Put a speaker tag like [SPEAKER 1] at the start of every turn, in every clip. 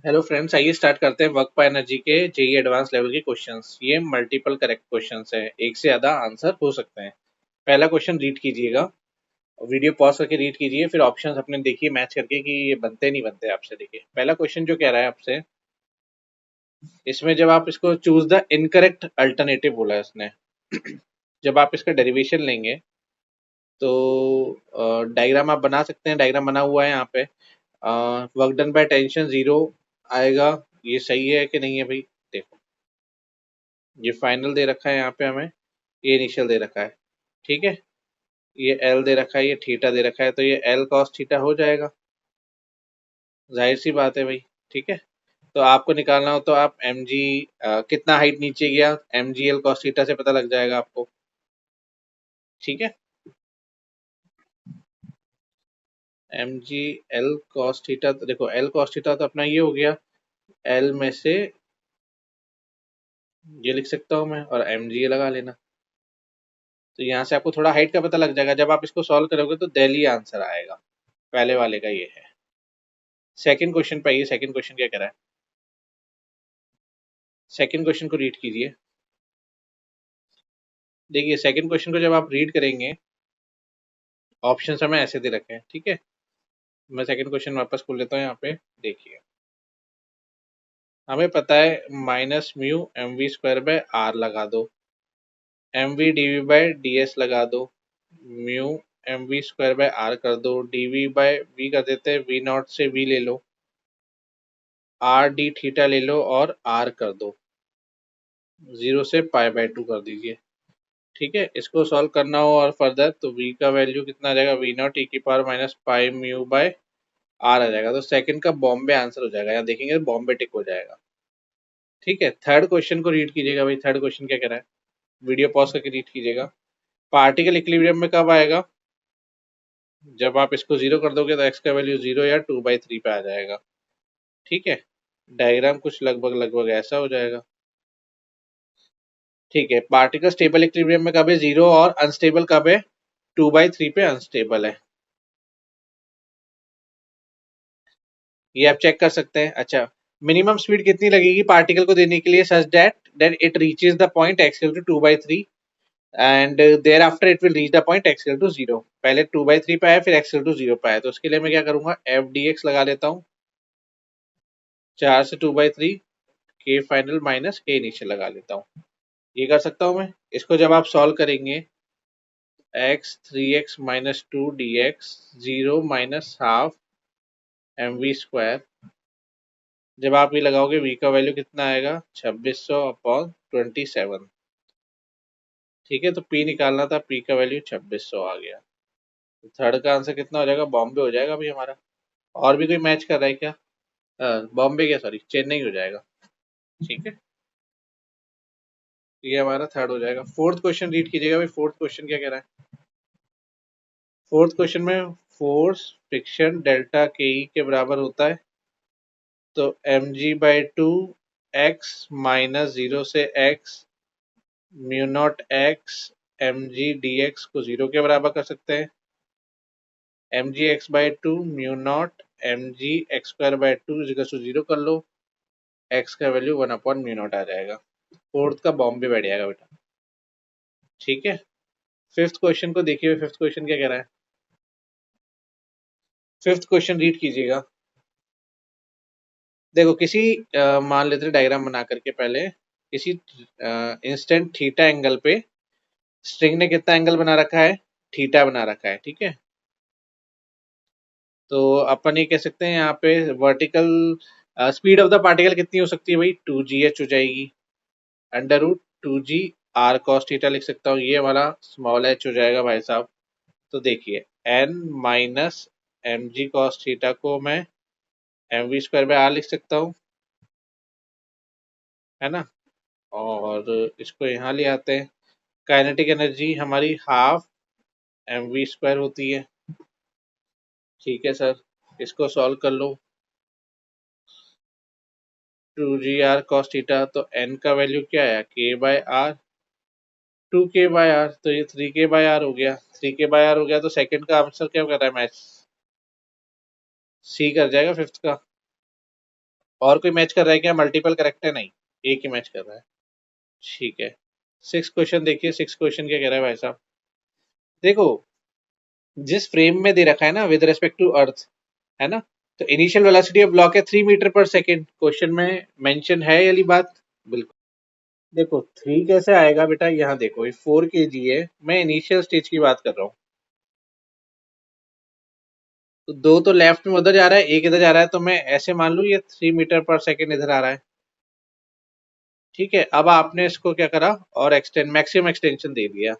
[SPEAKER 1] Hello friends, आइए start करते हैं वर्क पावर एनर्जी के जेई एडवांस लेवल के क्वेश्चंस। ये मल्टीपल करेक्ट क्वेश्चंस है, एक से ज्यादा आंसर हो सकते हैं। पहला क्वेश्चन रीड कीजिएगा, वीडियो पॉज करके रीड कीजिए, फिर ऑप्शंस अपने देखिए मैच करके कि ये बनते नहीं बनते आपसे। देखिए पहला क्वेश्चन जो कह रहा है आपसे, इसमें जब आप इसको चूज द इनकरेक्ट अल्टरनेटिव बोला है इसने। जब आप इसका डेरिवेशन लेंगे तो डायग्राम आप बना सकते हैं, डायग्राम बना हुआ है यहाँ पे। Work done by tension zero आएगा। ये सही है कि नहीं है भाई? देखो, ये फाइनल दे रखा है यहाँ पे हमें, ये इनिशियल दे रखा है। ठीक है, ये एल दे रखा है, ये थीटा दे रखा है, तो ये एल कॉस थीटा हो जाएगा। जाहिर सी बात है भाई। ठीक है, तो आपको निकालना हो तो आप एम जी कितना हाइट नीचे गया, M G L cos theta से पता लग जाएगा आपको। ठीक है, M G L cos theta, तो देखो एल कॉस थीटा तो अपना ये हो गया, एल में से ये लिख सकता हूँ मैं और एम जी लगा लेना। तो यहाँ से आपको थोड़ा हाइट का पता लग जाएगा। जब आप इसको सॉल्व करोगे तो दिल्ली आंसर आएगा। पहले वाले का ये है। सेकंड क्वेश्चन पे आइए, सेकंड क्वेश्चन क्या कह रहा है? सेकंड क्वेश्चन को रीड कीजिए। देखिए सेकंड क्वेश्चन को जब आप रीड करेंगे, ऑप्शन हमें ऐसे दे रखे हैं। ठीक है, मैं सेकंड क्वेश्चन वापस खोल लेता हूँ यहाँ पे। देखिए, हमें पता है minus mu M V square by R लगा दो, M V D V by D S लगा दो, mu M V square by R कर दो, डी वी बाय वी कर देते हैं, वी नॉट से वी ले लो, आर डी थीटा ले लो और आर कर दो, जीरो से पाई बाय टू कर दीजिए। ठीक है, इसको सॉल्व करना हो और फर्दर तो v का वैल्यू कितना आ जाएगा, वी नॉट ई की power minus pi mu by R आ जाएगा। तो सेकंड का बॉम्बे आंसर हो जाएगा, यहाँ देखेंगे बॉम्बे टिक हो जाएगा। ठीक है, थर्ड क्वेश्चन को रीड कीजिएगा भाई। थर्ड क्वेश्चन क्या कह रहा है, वीडियो पॉज करके रीड कीजिएगा। पार्टिकल इक्विलिब्रियम में कब आएगा? जब आप इसको जीरो कर दोगे तो एक्स का वैल्यू जीरो या 2/3 पे आ जाएगा। ठीक है, डायग्राम कुछ लगभग लगभग ऐसा हो जाएगा। ठीक है, पार्टिकल स्टेबल इक्विलिब्रियम में कब है? जीरो, और अनस्टेबल कब है? 2/3 पे अनस्टेबल है। ये आप चेक कर सकते हैं। अच्छा, मिनिमम स्पीड कितनी लगेगी पार्टिकल को देने के लिए, such that that it reaches the point X equal to 2/3 and thereafter it will reach the point X equal to 0। पहले 2/3 पे आया, फिर एक्स इक्वल टू 0 पे आया, तो उसके लिए मैं क्या करूंगा, एफ डी एक्स लगा लेता हूँ। 4 से 2/3, के फाइनल माइनस के इनिशियल लगा लेता हूँ। ये कर सकता हूँ मैं। इसको जब आप सॉल्व करेंगे, X 3x minus two D X, zero minus half M V square. जब आप ये लगाओगे v का वैल्यू कितना आएगा, 2600/27। ठीक है, तो p निकालना था, p का वैल्यू 2600 आ गया। तो थर्ड का आंसर कितना हो जाएगा, बॉम्बे हो जाएगा भाई हमारा। और भी कोई मैच कर रहा है क्या? बॉम्बे क्या, सॉरी चेन्नई हो जाएगा। ठीक है, ये हमारा थर्ड हो जाएगा। फोर्थ क्वेश्चन रीड कीजिएगा भाई। फोर्थ क्वेश्चन क्या कह रहा है? फोर्थ क्वेश्चन में force friction delta K E के बराबर होता है। तो M G by two X minus zero से X mu nought X M G D X को जीरो के बराबर कर सकते हैं। M G X by two mu nought M G X square by two is equal to zero कर लो, X का वैल्यू 1/म्यू नॉट आ जाएगा। फोर्थ का बॉम्बे बैठ जाएगा बेटा। ठीक है, फिफ्थ क्वेश्चन को देखिए। फिफ्थ क्वेश्चन क्या कह रहा है? फिफ्थ क्वेश्चन रीड कीजिएगा। देखो, किसी मान लेते हैं डायग्राम बना करके, पहले किसी इंस्टेंट थीटा एंगल पे स्ट्रिंग ने कितना एंगल बना रखा है, थीटा बना रखा है। ठीक है, तो अपन ये कह सकते हैं यहाँ पे vertical speed of the particle कितनी हो सकती है भाई, 2gh हो जाएगी। Under root 2g R cos theta लिख सकता हूँ, ये हमारा स्मॉल h हो जाएगा भाई साहब। तो देखिए, n minus M G cos theta को मैं M V square by R लिख सकता हूँ, है ना। और इसको यहाँ ले आते हैं। काइनेटिक एनर्जी हमारी हाफ एम वी स्क्वायर होती है। ठीक है सर, इसको सॉल्व कर लो। 2g r cos थीटा, तो n का वैल्यू क्या है, k बाय आर, 2k/r, तो ये 3k/r हो गया। 3k/r हो गया, तो सेकंड का आंसर क्या कर रहा है मैच? सी कर जाएगा फिफ्थ का। और कोई मैच कर रहा है क्या? मल्टीपल करेक्ट है? नहीं, एक ही मैच कर रहा है। ठीक है। सिक्स क्वेश्चन देखिए, सिक्स क्वेश्चन क्या कह रहा है भाई साहब। देखो, जिस फ्रेम में दे रखा है ना विद रिस्पेक्ट टू अर्थ, है ना, तो इनिशियल वेलोसिटी ऑफ ब्लॉक है 3 मीटर पर सेकेंड। क्वेश्चन में मेंशन है ये वाली बात? बिल्कुल। देखो, थ्री कैसे आएगा बेटा, यहाँ देखो, ये 4 kg है, मैं इनिशियल स्टेज की बात कर रहा हूँ। तो दो तो लेफ्ट में उधर जा रहा है, एक इधर जा रहा है, तो मैं ऐसे मान लूँ ये 3 मीटर पर सेकेंड इधर आ रहा है। ठीक है, अब आपने इसको क्या करा, और एक्सटेंड, मैक्सिमम एक्सटेंशन दे दिया।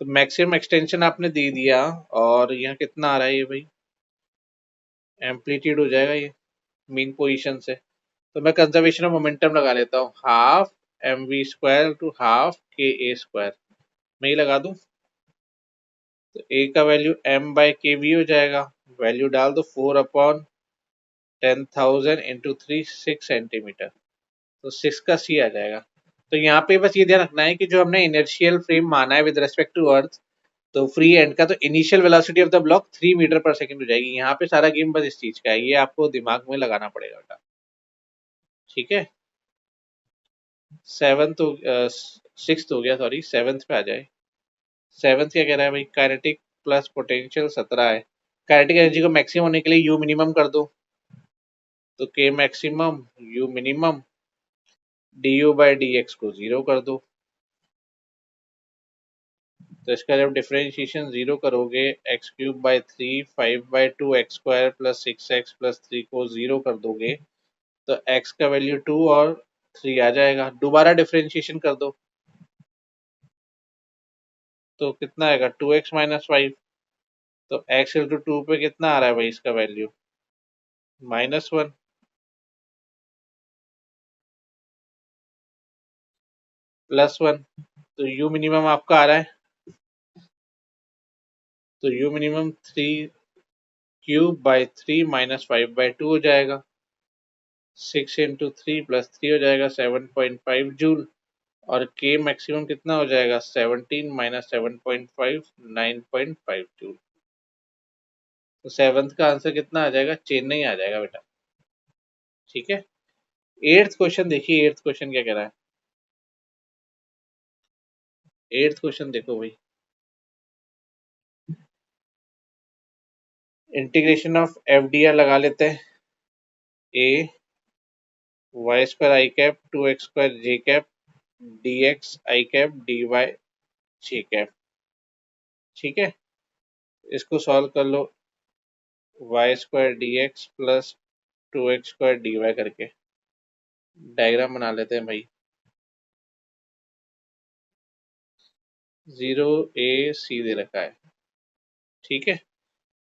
[SPEAKER 1] तो मैक्सिमम एक्सटेंशन आपने दे दिया, और यहाँ कितना आ रहा है ये भाई, एम्पलीट्यूड हो जाएगा ये मीन पोजीशन से। तो मैं कंजर्वेशन ऑफ मोमेंटम लगा लेता हूँ, half mv² to half ka²। मैं ही लगा दूं, तो a का वैल्यू m/kv हो जाएगा। वैल्यू डाल दो, 4/10,000 × 3, 6 सेंटीमीटर। तो 6 का c आ जाएगा। तो यहाँ पे बस ये ध्यान रखना है कि जो हमने इनर्शियल फ्रेम माना है विद रेस्पेक्ट टू अर्थ, तो फ्री एंड का, तो initial velocity of the block 3 metre पर सेकंड हो जाएगी। यहाँ पे सारा गेम बस इस चीज का है, ये आपको दिमाग में लगाना पड़ेगा बेटा। ठीक है। सेवन्थ तो सिक्स हो गया, सॉरी, सेवन्थ पे आ जाए। सेवन्थ क्या कह रहा है भाई, काइनेटिक प्लस पोटेंशियल 17 है। काइनेटिक एनर्जी को मैक्सिमम होने के लिए यू मिनिमम कर दो, तो के maximum you minimum D U by D X को 0 कर दो। तो इसका जब डिफरेंशिएशन 0 करोगे, x³/3, 5/2 x² plus 6x plus 3 को 0 कर दोगे, तो x का वैल्यू 2 और 3 आ जाएगा। दोबारा डिफरेंशिएशन कर दो, तो कितना आएगा, 2x-5। तो x इंटू 2 पे कितना आ रहा है भाई इसका वैल्यू, -1 +1। तो u मिनिमम आपका आ रहा है, तो u मिनिमम 3³/3 -5/2 हो जाएगा। 6 × 3 + 3 हो जाएगा 7.5 जूल। और k मैक्सिमम कितना हो जाएगा, 17 - 7.5 9.5 जूल। तो सेवंथ का आंसर कितना आ जाएगा, चेन्नई आ जाएगा बेटा। ठीक है। एट्थ क्वेश्चन देखिए, एट्थ क्वेश्चन क्या कह रहा है। एट्थ क्वेश्चन देखो भाई, integration of F D are लगा लेते हैं। ए y² i cap 2x² j cap dx i cap dy j cap. ठीक है, इसको सॉल्व कर लो, y² dx plus 2x² dy करके डायग्राम बना लेते हैं भाई। 0 a c दे रखा है। ठीक है,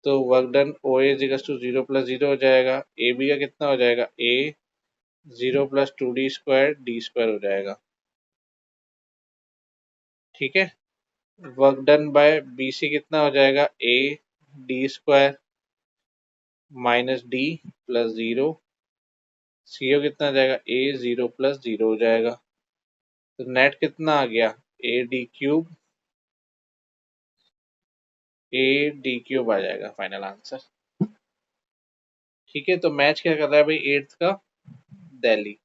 [SPEAKER 1] तो work done O A equals to 0 + 0 हो जाएगा। ए बी का कितना हो जाएगा, a 0 + 2d² d² हो जाएगा। ठीक है, work done by B C कितना हो जाएगा, a d² - d + 0। सी ओ कितना आ जाएगा, a 0 + 0 हो जाएगा। तो नेट कितना आ गया, a d³ आ जाएगा फाइनल आंसर। ठीक है, तो मैच क्या कर रहा है भाई एट्थ का, दिल्ली।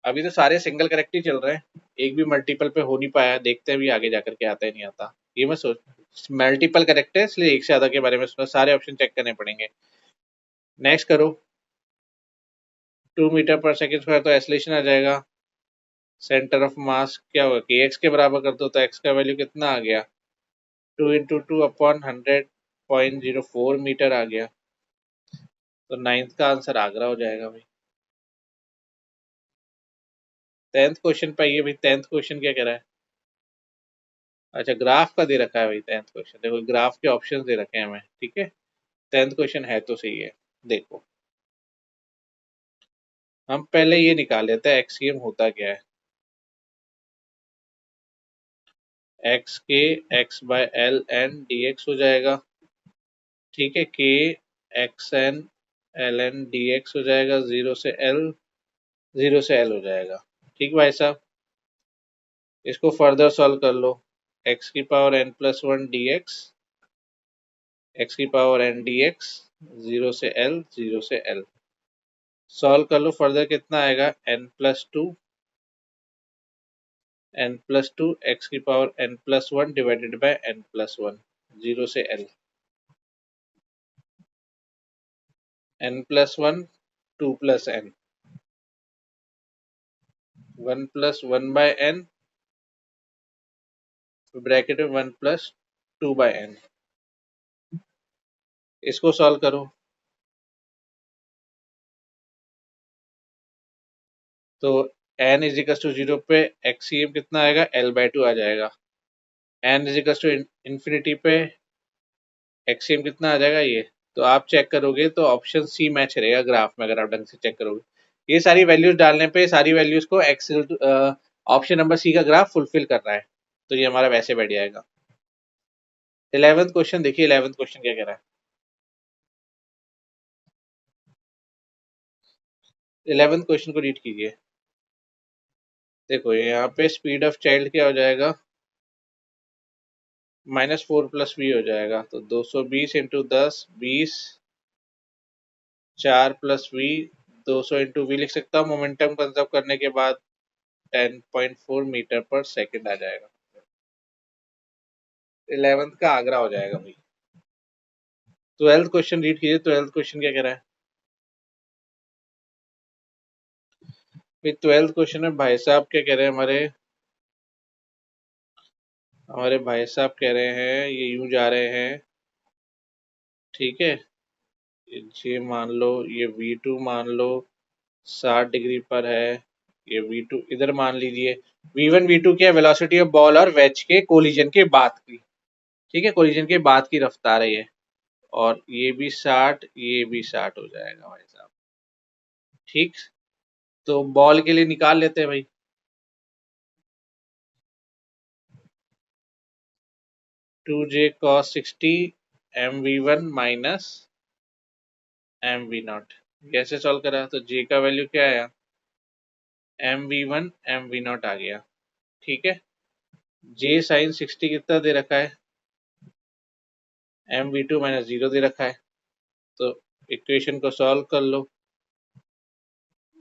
[SPEAKER 1] अभी तो सारे सिंगल करेक्ट ही चल रहे हैं, एक भी मल्टीपल पे हो नहीं पाया। देखते हैं भी आगे जाकर के आता है नहीं आता, ये मैं सोच, मल्टीपल करेक्ट है इसलिए एक से ज्यादा के बारे में सुना, सारे ऑप्शन चेक करने पड़ेंगे। नेक्स्ट करो, 2 मीटर पर सेकेंड स्क्वायर, तो एसलेशन आ जाएगा। सेंटर ऑफ मास क्या होगा, कि एक्स के बराबर कर दो, तो एक्स का वैल्यू कितना आ गया, 2 × 2/100.04 मीटर आ गया। तो नाइन्थ का आंसर आगरा हो जाएगा भाई। टेंथ क्वेश्चन पे आइए भाई, टेंथ क्वेश्चन क्या कह रहा है। अच्छा, ग्राफ का दे रखा है भाई टेंथ क्वेश्चन, देखो ग्राफ के ऑप्शंस दे रखे हैं हमें। ठीक है, टेंथ क्वेश्चन है तो सही है। देखो, हम पहले ये निकाल लेते हैं एक्सियम होता क्या है। एक्स के x/ln dx हो जाएगा। ठीक है, के xn ln dx हो जाएगा, 0 से l, 0 से l हो जाएगा। ठीक भाई साहब, इसको फर्दर सॉल्व कर लो, x⁻n + 1 dx एक्स की पावर एन डी एक्स, 0 से एल, 0 से एल। सॉल्व कर लो फर्दर, कितना आएगा, n+2 एक्स की power n+1 divided by n+1, 0 से L. n+1 2 plus n, 1+1/n, bracket में 1+2/n। इसको सॉल्व करो तो n=0 पे एक्सीएम कितना आएगा, l/2 आ जाएगा। n=इंफिनिटी पे एक्सीएम कितना आ जाएगा ये। तो आप चेक करोगे तो ऑप्शन सी मैच रहेगा ग्राफ में, अगर आप ढंग से चेक करोगे। ये सारी वैल्यूज डालने पे सारी वैल्यूज को एक्सेल ऑप्शन नंबर सी का ग्राफ फुलफिल कर रहा है, तो ये हमारा वैसे बैठ जाएगा। 11th क्वेश्चन देखिए, 11th क्वेश्चन क्या कह रहा है। 11th क्वेश्चन को रीड कीजिए। देखो यहाँ पे स्पीड ऑफ चाइल्ड क्या हो जाएगा, -4 + v हो जाएगा। तो 220 × 10 20, 4 + v, 200 × v लिख सकता हूँ। मोमेंटम कंजर्व करने के बाद 10.4 मीटर पर सेकंड आ जाएगा। 11th का आगरा हो जाएगा भाई। 12th क्वेश्चन रीड कीजिए। 12th क्वेश्चन क्या कह रहा है भाई। 12th क्वेश्चन में भाई साहब क्या कह रहे हैं, हमारे हमारे भाई साहब कह रहे हैं ये यूं जा रहे हैं, ठीक है। ये मान लो, ये V2 मान लो 60 डिग्री पर है। ये V2 इधर मान लीजिए। V1 V2 क्या, वेलोसिटी ऑफ बॉल और वेज के कोलिजन के बाद की, ठीक है, कोलिजन के बाद की रफ्तार है ये। और ये भी 60, ये भी 60 हो जाएगा भाई साहब, ठीक। तो बॉल के लिए निकाल लेते हैं भाई। 2j cos 60 mv1 minus mv0। कैसे सॉल्व करा, तो j का वैल्यू क्या आया, mv1 mv0 आ गया, ठीक है। j sin 60 कितना दे रखा है, mv2 - 0 दे रखा है। तो इक्वेशन को सॉल्व कर लो,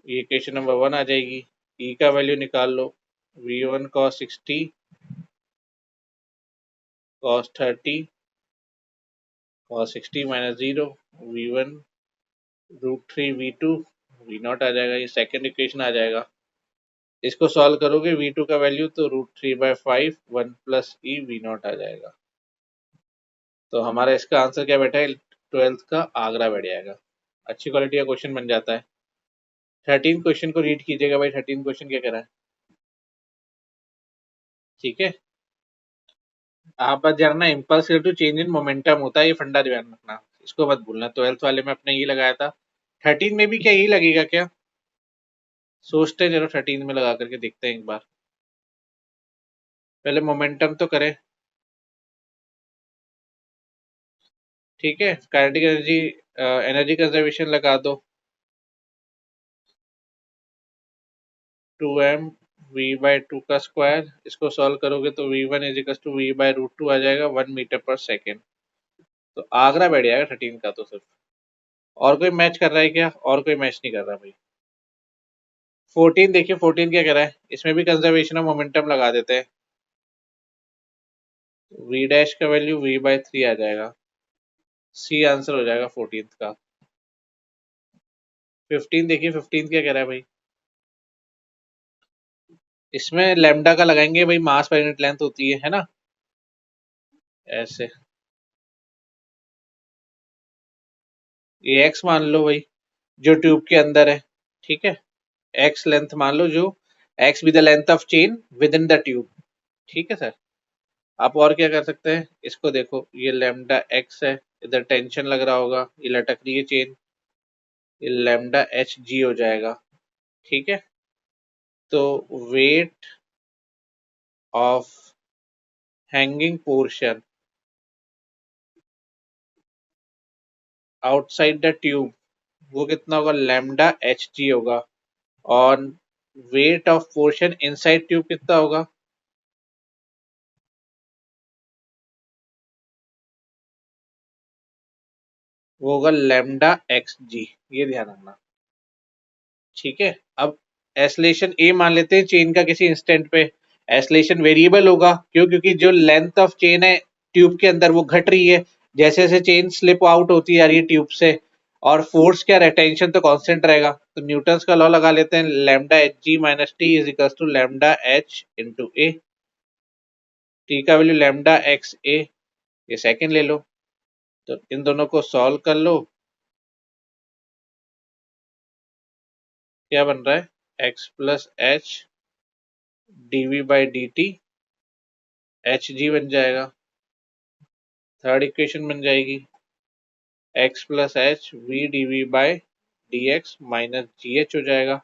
[SPEAKER 1] ये इक्वेशन नंबर 1 आ जाएगी। e का वैल्यू निकाल लो, v1 cos 60 cos 30 cos 60 - 0, v1 √3 v2 v0 आ जाएगा। ये सेकंड इक्वेशन आ जाएगा। इसको सॉल्व करोगे v2 का वैल्यू तो √3/5 1 + e v0 आ जाएगा। तो हमारा इसका आंसर क्या बैठा है, 12th का आगरा बैठ जाएगा। अच्छी क्वालिटी का क्वेश्चन बन जाता है। 13 क्वेश्चन को रीड कीजिएगा भाई। 13 क्वेश्चन क्या कह रहा है, ठीक है। आप बस जानना, impulse to change in momentum होता है, ये फंडा ध्यान रखना, इसको मत भूलना। 12th वाले में अपने ये लगाया था। 13 में भी क्या यही लगेगा क्या, सोचते हैं, चलो 13 में लगा करके देखते हैं एक बार। पहले मोमेंटम तो करें, ठीक है। काइनेटिक एनर्जी, एनर्जी कंजर्वेशन लगा दो। 2m v/2 का स्क्वायर, इसको सॉल्व करोगे तो v1 = v/√2 आ जाएगा, 1 मीटर पर सेकेंड। तो आगरा बैठ जाएगा 13 का तो सिर्फ। और कोई मैच कर रहा है क्या, और कोई मैच नहीं कर रहा भाई। 14 देखिए, 14 क्या कह रहा है, इसमें भी कंजर्वेशन ऑफ मोमेंटम लगा देते हैं। v' का वैल्यू v/3 आ जाएगा। सी आंसर हो जाएगा 14th का। 15 देखिए, 15 क्या कह रहा है भाई। इसमें लैम्डा का लगाएंगे भाई, मास पर यूनिट लेंथ होती है ना, ऐसे। ये एक्स मान लो भाई, जो ट्यूब के अंदर है, ठीक है। एक्स लेंथ मान लो, जो x be the length of chain with in the tube, ठीक है सर। आप और क्या कर सकते हैं, इसको देखो, ये लैम्डा एक्स है, इधर टेंशन लग रहा होगा, ये लटक रही है चेन, ये लैम्डा एच जी हो जाएगा, ठीक है। तो weight of hanging portion outside the tube, वो कितना होगा, लैम्डा एच जी होगा। और weight of portion inside tube कितना होगा, वो होगा लैम्डा एक्स जी, ये ध्यान रखना। ठीक है, अब एसलेशन ए मान लेते हैं चेन का किसी इंस्टेंट पे। एसलेशन वेरिएबल होगा, क्यों? क्योंकि जो लेंथ ऑफ चेन है ट्यूब के अंदर वो घट रही है, जैसे जैसे चेन स्लिप आउट होती जा रही है ट्यूब से। और फोर्स क्या है, टेंशन तो कांस्टेंट रहेगा। तो न्यूटन्स का लॉ लगा लेते हैं, lambda H G minus T is equal to lambda H into A. T का वैल्यू लैम्डा एक्स ए, ये सेकंड ले लो। तो इन दोनों को सॉल्व कर लो, क्या बन रहा है, X plus H D V by D T H G बन जाएगा। थर्ड इक्वेशन बन जाएगी X plus H V D V by D X minus G H हो जाएगा।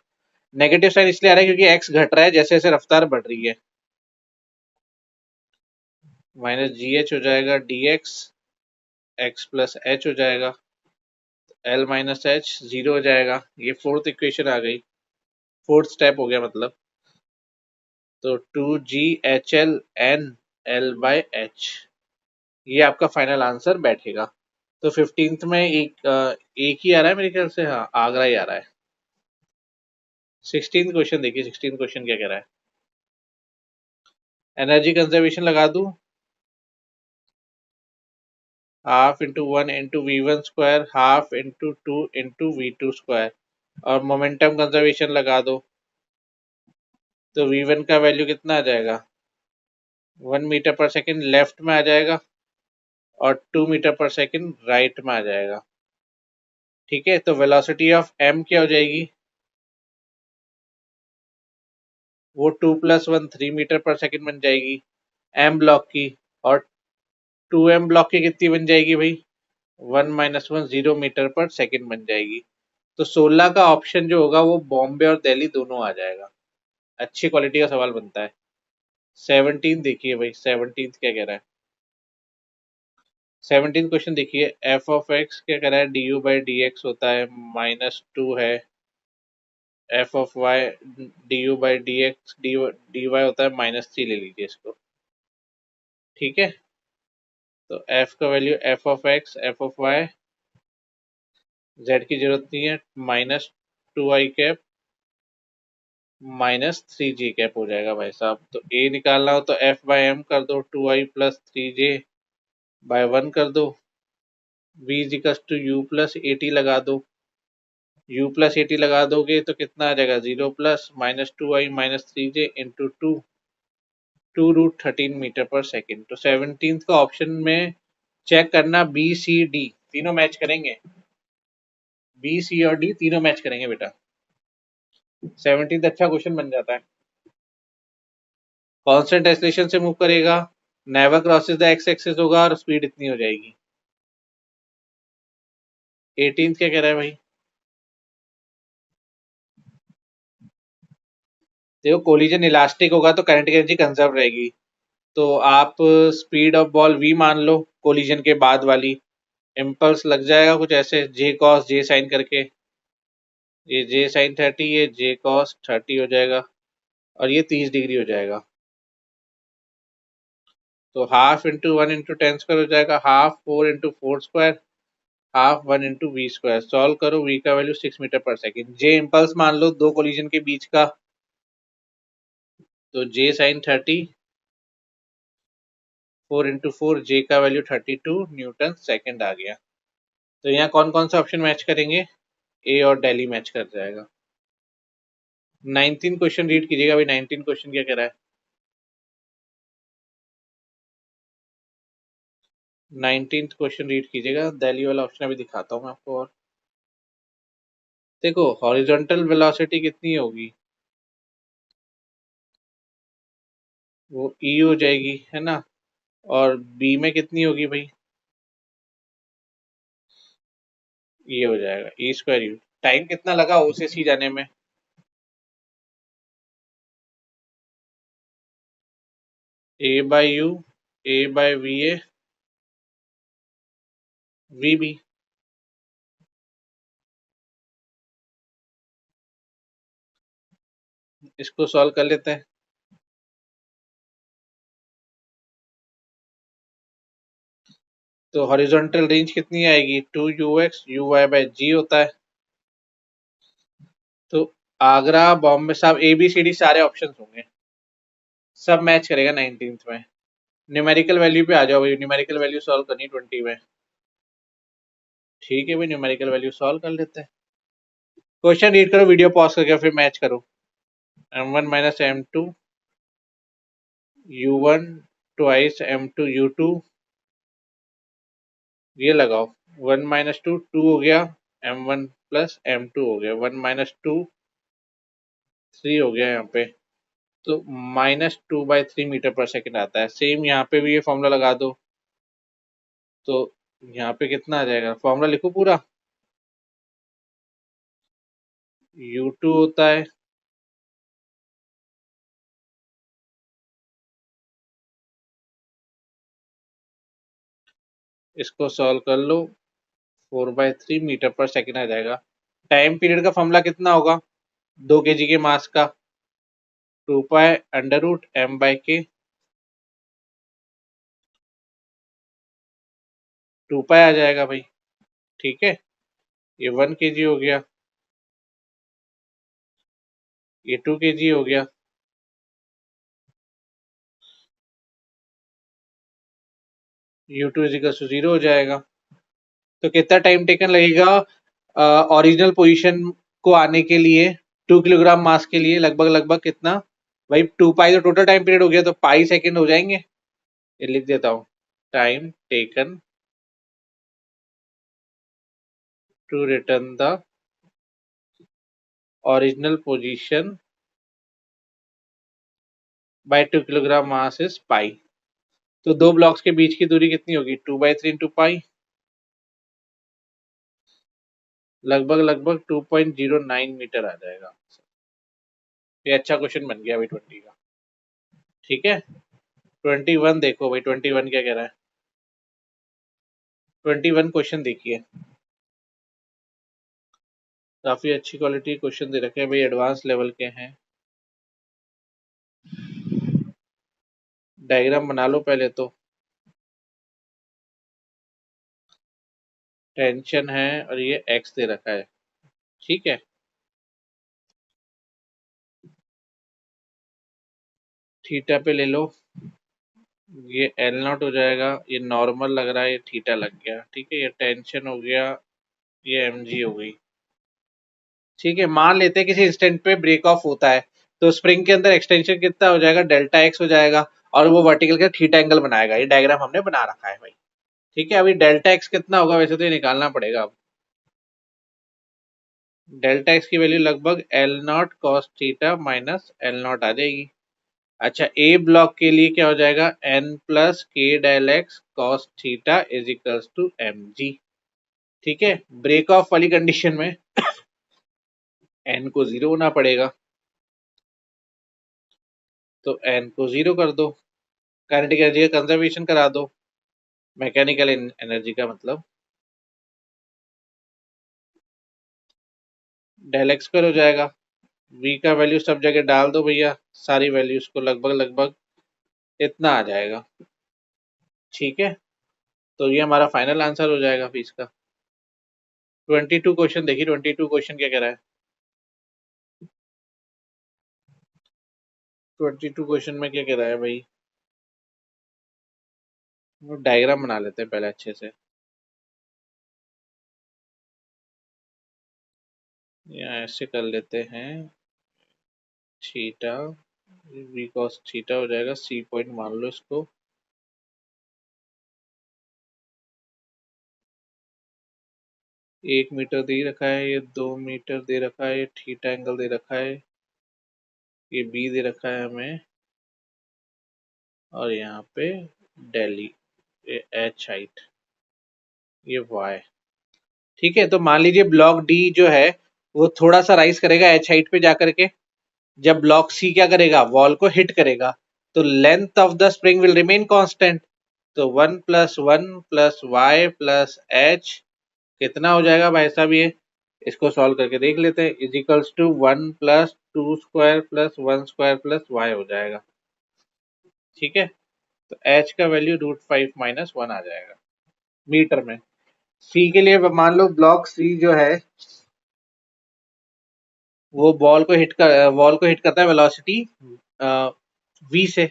[SPEAKER 1] नेगेटिव साइन इसलिए आ रहा है क्योंकि एक्स घट रहा है जैसे जैसे रफ्तार बढ़ रही है। माइनस जी एच हो जाएगा D x, x plus H हो जाएगा, एल माइनस एच जीरो हो जाएगा। ये फोर्थ इक्वेशन आ गई, फोर्थ स्टेप हो गया मतलब। तो two G H L N L by H, ये आपका फाइनल आंसर बैठेगा। तो 15th में एक ही आ रहा है मेरे ख्याल से, हाँ आगरा ही आ रहा है। 16th क्वेश्चन देखिए, 16th क्वेश्चन क्या कह रहा है। एनर्जी कंजर्वेशन लगा दूं, half into one into V one square half into two into V two square, और मोमेंटम कंजर्वेशन लगा दो। तो वी वन का वैल्यू कितना आ जाएगा, 1 मीटर पर सेकेंड लेफ्ट में आ जाएगा, और 2 मीटर पर सेकेंड राइट में आ जाएगा। ठीक है, तो वेलोसिटी ऑफ एम क्या हो जाएगी, वो 2 + 1 3 मीटर पर सेकेंड बन जाएगी एम ब्लॉक की। और 2m ब्लॉक की कितनी बन जाएगी भाई, 1 - 1 0 मीटर पर सेकेंड बन जाएगी। तो 16 का ऑप्शन जो होगा वो बॉम्बे और दिल्ली दोनों आ जाएगा। अच्छी क्वालिटी का सवाल बनता है। 17 देखिए भाई, 17 क्या कह रहा है। 17 क्वेश्चन देखिए, एफ ऑफ एक्स क्या कह रहा है, D U by D X होता है -2 है। F of Y D U by D X D Y होता है -3, ले लीजिए इसको। ठीक है, तो एफ का value F of X F of Y, Z की जरूरत नहीं है, -2i कैप -3j कैप हो जाएगा भाई साहब। तो ए निकालना हो तो एफ बाई एम कर दो, 2i + 3j/1 कर दो। v equals to U plus A T लगा दो। u प्लस ए टी लगा दोगे तो कितना आ जाएगा, 0 plus -2i - 3j into 2√13 metre पर सेकेंड। तो 17 का ऑप्शन में चेक करना, बी सी डी तीनों मैच करेंगे, बी सी और डी तीनों मैच करेंगे बेटा। 17 अच्छा क्वेश्चन बन जाता है। कांस्टेंट एक्सेलरेशन से मूव करेगा, never crosses the x axis होगा, और स्पीड इतनी हो जाएगी। 18 क्या कह रहा है भाई, देखो कोलिजन इलास्टिक होगा तो काइनेटिक एनर्जी कंजर्व रहेगी। तो आप स्पीड ऑफ बॉल v मान लो कोलिजन के बाद वाली, इम्पल्स लग जाएगा कुछ ऐसे j cos j sin करके, ये j sin 30, ये j cos 30 हो जाएगा, और ये 30 डिग्री हो जाएगा। तो हाफ इंटू 1 × 10² हो जाएगा, हाफ 4 × 4² हाफ 1 × v²। सॉल्व करो, v का वैल्यू 6 मीटर पर सेकेंड। j इम्पल्स मान लो दो कोलिजन के बीच का, तो j sin 30, 4 × 4, j का वैल्यू 32 N/s आ गया। तो यहाँ कौन कौन सा ऑप्शन मैच करेंगे, ए और दिल्ली मैच कर जाएगा। 19 क्वेश्चन रीड कीजिएगा भाई, 19 क्वेश्चन क्या कह रहा है। 19 क्वेश्चन रीड कीजिएगा, दिल्ली वाला ऑप्शन अभी दिखाता हूँ मैं आपको। और देखो हॉरिजॉन्टल वेलोसिटी कितनी होगी, वो ई हो जाएगी है ना, और बी में कितनी होगी भाई, ये हो जाएगा E²U। टाइम कितना लगा ओ से सी जाने में, A/U A/VA VB। इसको सॉल्व कर लेते हैं। तो हॉरिजॉन्टल रेंज कितनी आएगी, 2ux uy/g होता है। तो आगरा बॉम्बे साहब ABCD सारे ऑप्शंस होंगे, सब मैच करेगा 19th में। न्यूमेरिकल वैल्यू पे आ जाओ भाई, न्यूमेरिकल वैल्यू सॉल्व करनी 20 में। ठीक है भाई, न्यूमेरिकल वैल्यू सॉल्व कर लेते हैं। क्वेश्चन रीड करो, वीडियो पॉज करके फिर मैच करो। m1 minus m2 u1 twice m2 u2, ये लगाओ। 1 - 2 2 हो गया, m1 प्लस m2 हो गया, 1 - 2 3 हो गया यहाँ पे। तो -2/3 मीटर पर सेकेंड आता है। सेम यहाँ पे भी ये फॉर्मूला लगा दो, तो यहाँ पे कितना आ जाएगा, फॉर्मूला लिखो पूरा। u2 होता है इसको सॉल्व कर लो, 4/3 मीटर पर सेकेंड आ जाएगा। टाइम पीरियड का फॉर्मूला कितना होगा, 2 kg के मास का 2π√m/k, 2π आ जाएगा भाई। ठीक है, ये 1 kg हो गया, ये 2 kg हो गया, u2 = 0 हो जाएगा। तो कितना टाइम टेकन लगेगा ओरिजिनल पोजीशन को आने के लिए, 2 किलोग्राम मास के लिए लगभग लगभग कितना भाई, 2π तो टोटल टाइम पीरियड हो गया, तो पाई सेकेंड हो जाएंगे। ये लिख देता हूँ, time taken to return the original position by 2 kilogram mass is pi. तो दो ब्लॉक्स के बीच की दूरी कितनी होगी, 2/3 × पाई, लगभग लगभग 2.09 मीटर आ जाएगा। ये अच्छा क्वेश्चन बन गया भाई 20 का। ठीक है, 21 देखो भाई, 21 क्या कह रहा है। 21 क्वेश्चन देखिए, काफी अच्छी क्वालिटी क्वेश्चन दे रखे हैं भाई, एडवांस लेवल के हैं। डायग्राम बना लो पहले तो। टेंशन है और ये एक्स दे रखा है, ठीक है। थीटा पे ले लो, ये L0 हो जाएगा, ये नॉर्मल लग रहा है, ये थीटा लग गया, ठीक है। ये टेंशन हो गया, ये mg हो गई। ठीक है, मान लेते हैं किसी इंस्टेंट पे ब्रेक ऑफ होता है, तो स्प्रिंग के अंदर एक्सटेंशन कितना हो जाएगा, डेल्टा एक्स हो जाएगा, और वो वर्टिकल का थीटा एंगल बनाएगा। ये डायग्राम हमने बना रखा है भाई। ठीक है, अभी डेल्टा एक्स कितना होगा, वैसे तो ये निकालना पड़ेगा। अब डेल्टा एक्स की वैल्यू लगभग L0 cos theta minus L0 आ जाएगी। अच्छा, ए ब्लॉक के लिए क्या हो जाएगा, n+k∆x cos थीटा = mg। ठीक है, ब्रेक ऑफ वाली कंडीशन में n को 0 होना पड़ेगा, तो n को 0 कर दो, काइनेटिक एनर्जी का कंजर्वेशन करा दो, मैकेनिकल एनर्जी का मतलब डेल एक्स स्क्वायर हो जाएगा। v का वैल्यू सब जगह डाल दो भैया, सारी वैल्यूज को लगभग लगभग इतना आ जाएगा। ठीक है, तो ये हमारा फाइनल आंसर हो जाएगा फिर इसका। 22 क्वेश्चन देखिए, 22 क्वेश्चन क्या कह रहा है। 22 क्वेश्चन में क्या कह रहा है भाई, डायग्राम बना लेते हैं पहले अच्छे से। या ऐसे कर लेते हैं, थीटा v cos थीटा हो जाएगा, सी पॉइंट मान लो इसको। एक मीटर दे रखा है, ये 2 मीटर दे रखा है, ये थीटा एंगल दे रखा है, ये बी दे रखा है हमें, और यहाँ पे डेली, ये एच हाइट, ये वाई। ठीक है, तो मान लीजिए ब्लॉक डी जो है वो थोड़ा सा राइज करेगा एच हाइट पे जाकर के, जब ब्लॉक सी क्या करेगा, वॉल को हिट करेगा, तो length of the spring will remain constant. तो 1+1+y+h कितना हो जाएगा भाई साहब, ये इसको सॉल्व करके देख लेते हैं, = 1+2² + 1² + y हो जाएगा। ठीक है, तो h का वैल्यू √5 - 1 आ जाएगा। मीटर में। सी के लिए मान लो ब्लॉक सी जो है वो बॉल को हिट करता है वेलोसिटी वी से।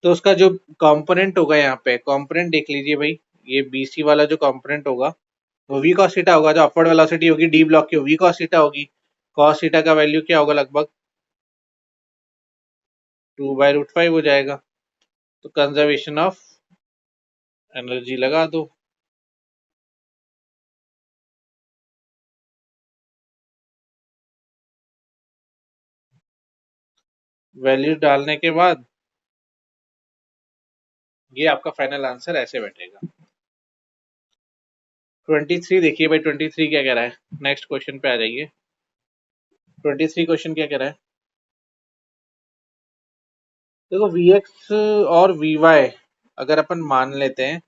[SPEAKER 1] तो उसका जो कंपोनेंट होगा यहाँ पे, कंपोनेंट देख लीजिए भाई, ये बीसी वाला जो कंपोनेंट होगा वो वी कॉस थीटा होगा। जो अपवर्ड वेलोसिटी होगी डी ब्लॉक की वी कॉस थीटा होगी। कॉस थीटा का वैल्यू क्या होगा, लगभग 2/√5 हो जाएगा। तो कंजर्वेशन ऑफ एनर्जी लगा दो। वैल्यू डालने के बाद ये आपका फाइनल आंसर ऐसे बैठेगा। 23 देखिए भाई, 23 क्या कह रहा है, नेक्स्ट क्वेश्चन पे आ जाइए। 23 क्वेश्चन क्या कह रहा है, देखो वी एक्स और वी वाई अगर अपन मान लेते हैं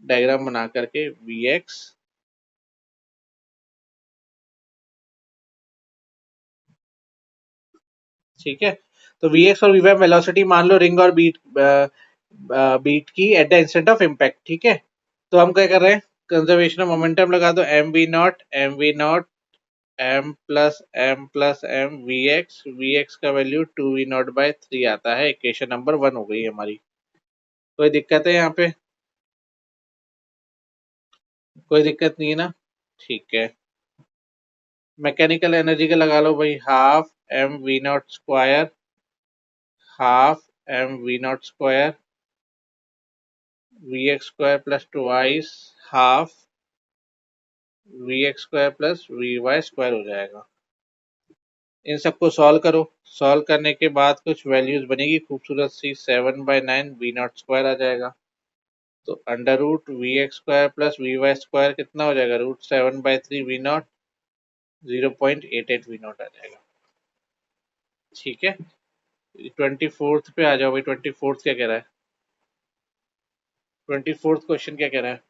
[SPEAKER 1] डायग्राम बना करके, वी एक्स ठीक है। तो वी एक्स और वी वाई वेलोसिटी मान लो रिंग और बीट बीट की at the instant of impact, ठीक है। तो हम क्या कर रहे हैं, कंजर्वेशन ऑफ मोमेंटम लगा दो, M V naught M V X का वैल्यू 2v0/3 आता है। इक्वेशन नंबर 1 हो गई हमारी। कोई दिक्कत है यहाँ पे, कोई दिक्कत नहीं है ना, ठीक है। मैकेनिकल एनर्जी का लगा लो भाई, half V X square plus twice half V X square plus V Y square हो जाएगा। इन सबको सॉल्व करो। सॉल्व करने के बाद कुछ वैल्यूज बनेगी खूबसूरत सी, 7/9 v0 स्क्वायर आ जाएगा। तो under root V X square plus V Y square कितना हो जाएगा, √7/3 v0, 0.88 v0 आ जाएगा। ठीक है। 24th पे आ जाओ भाई, 24th क्या कह रहा है, 24th क्वेश्चन क्या कह रहा है,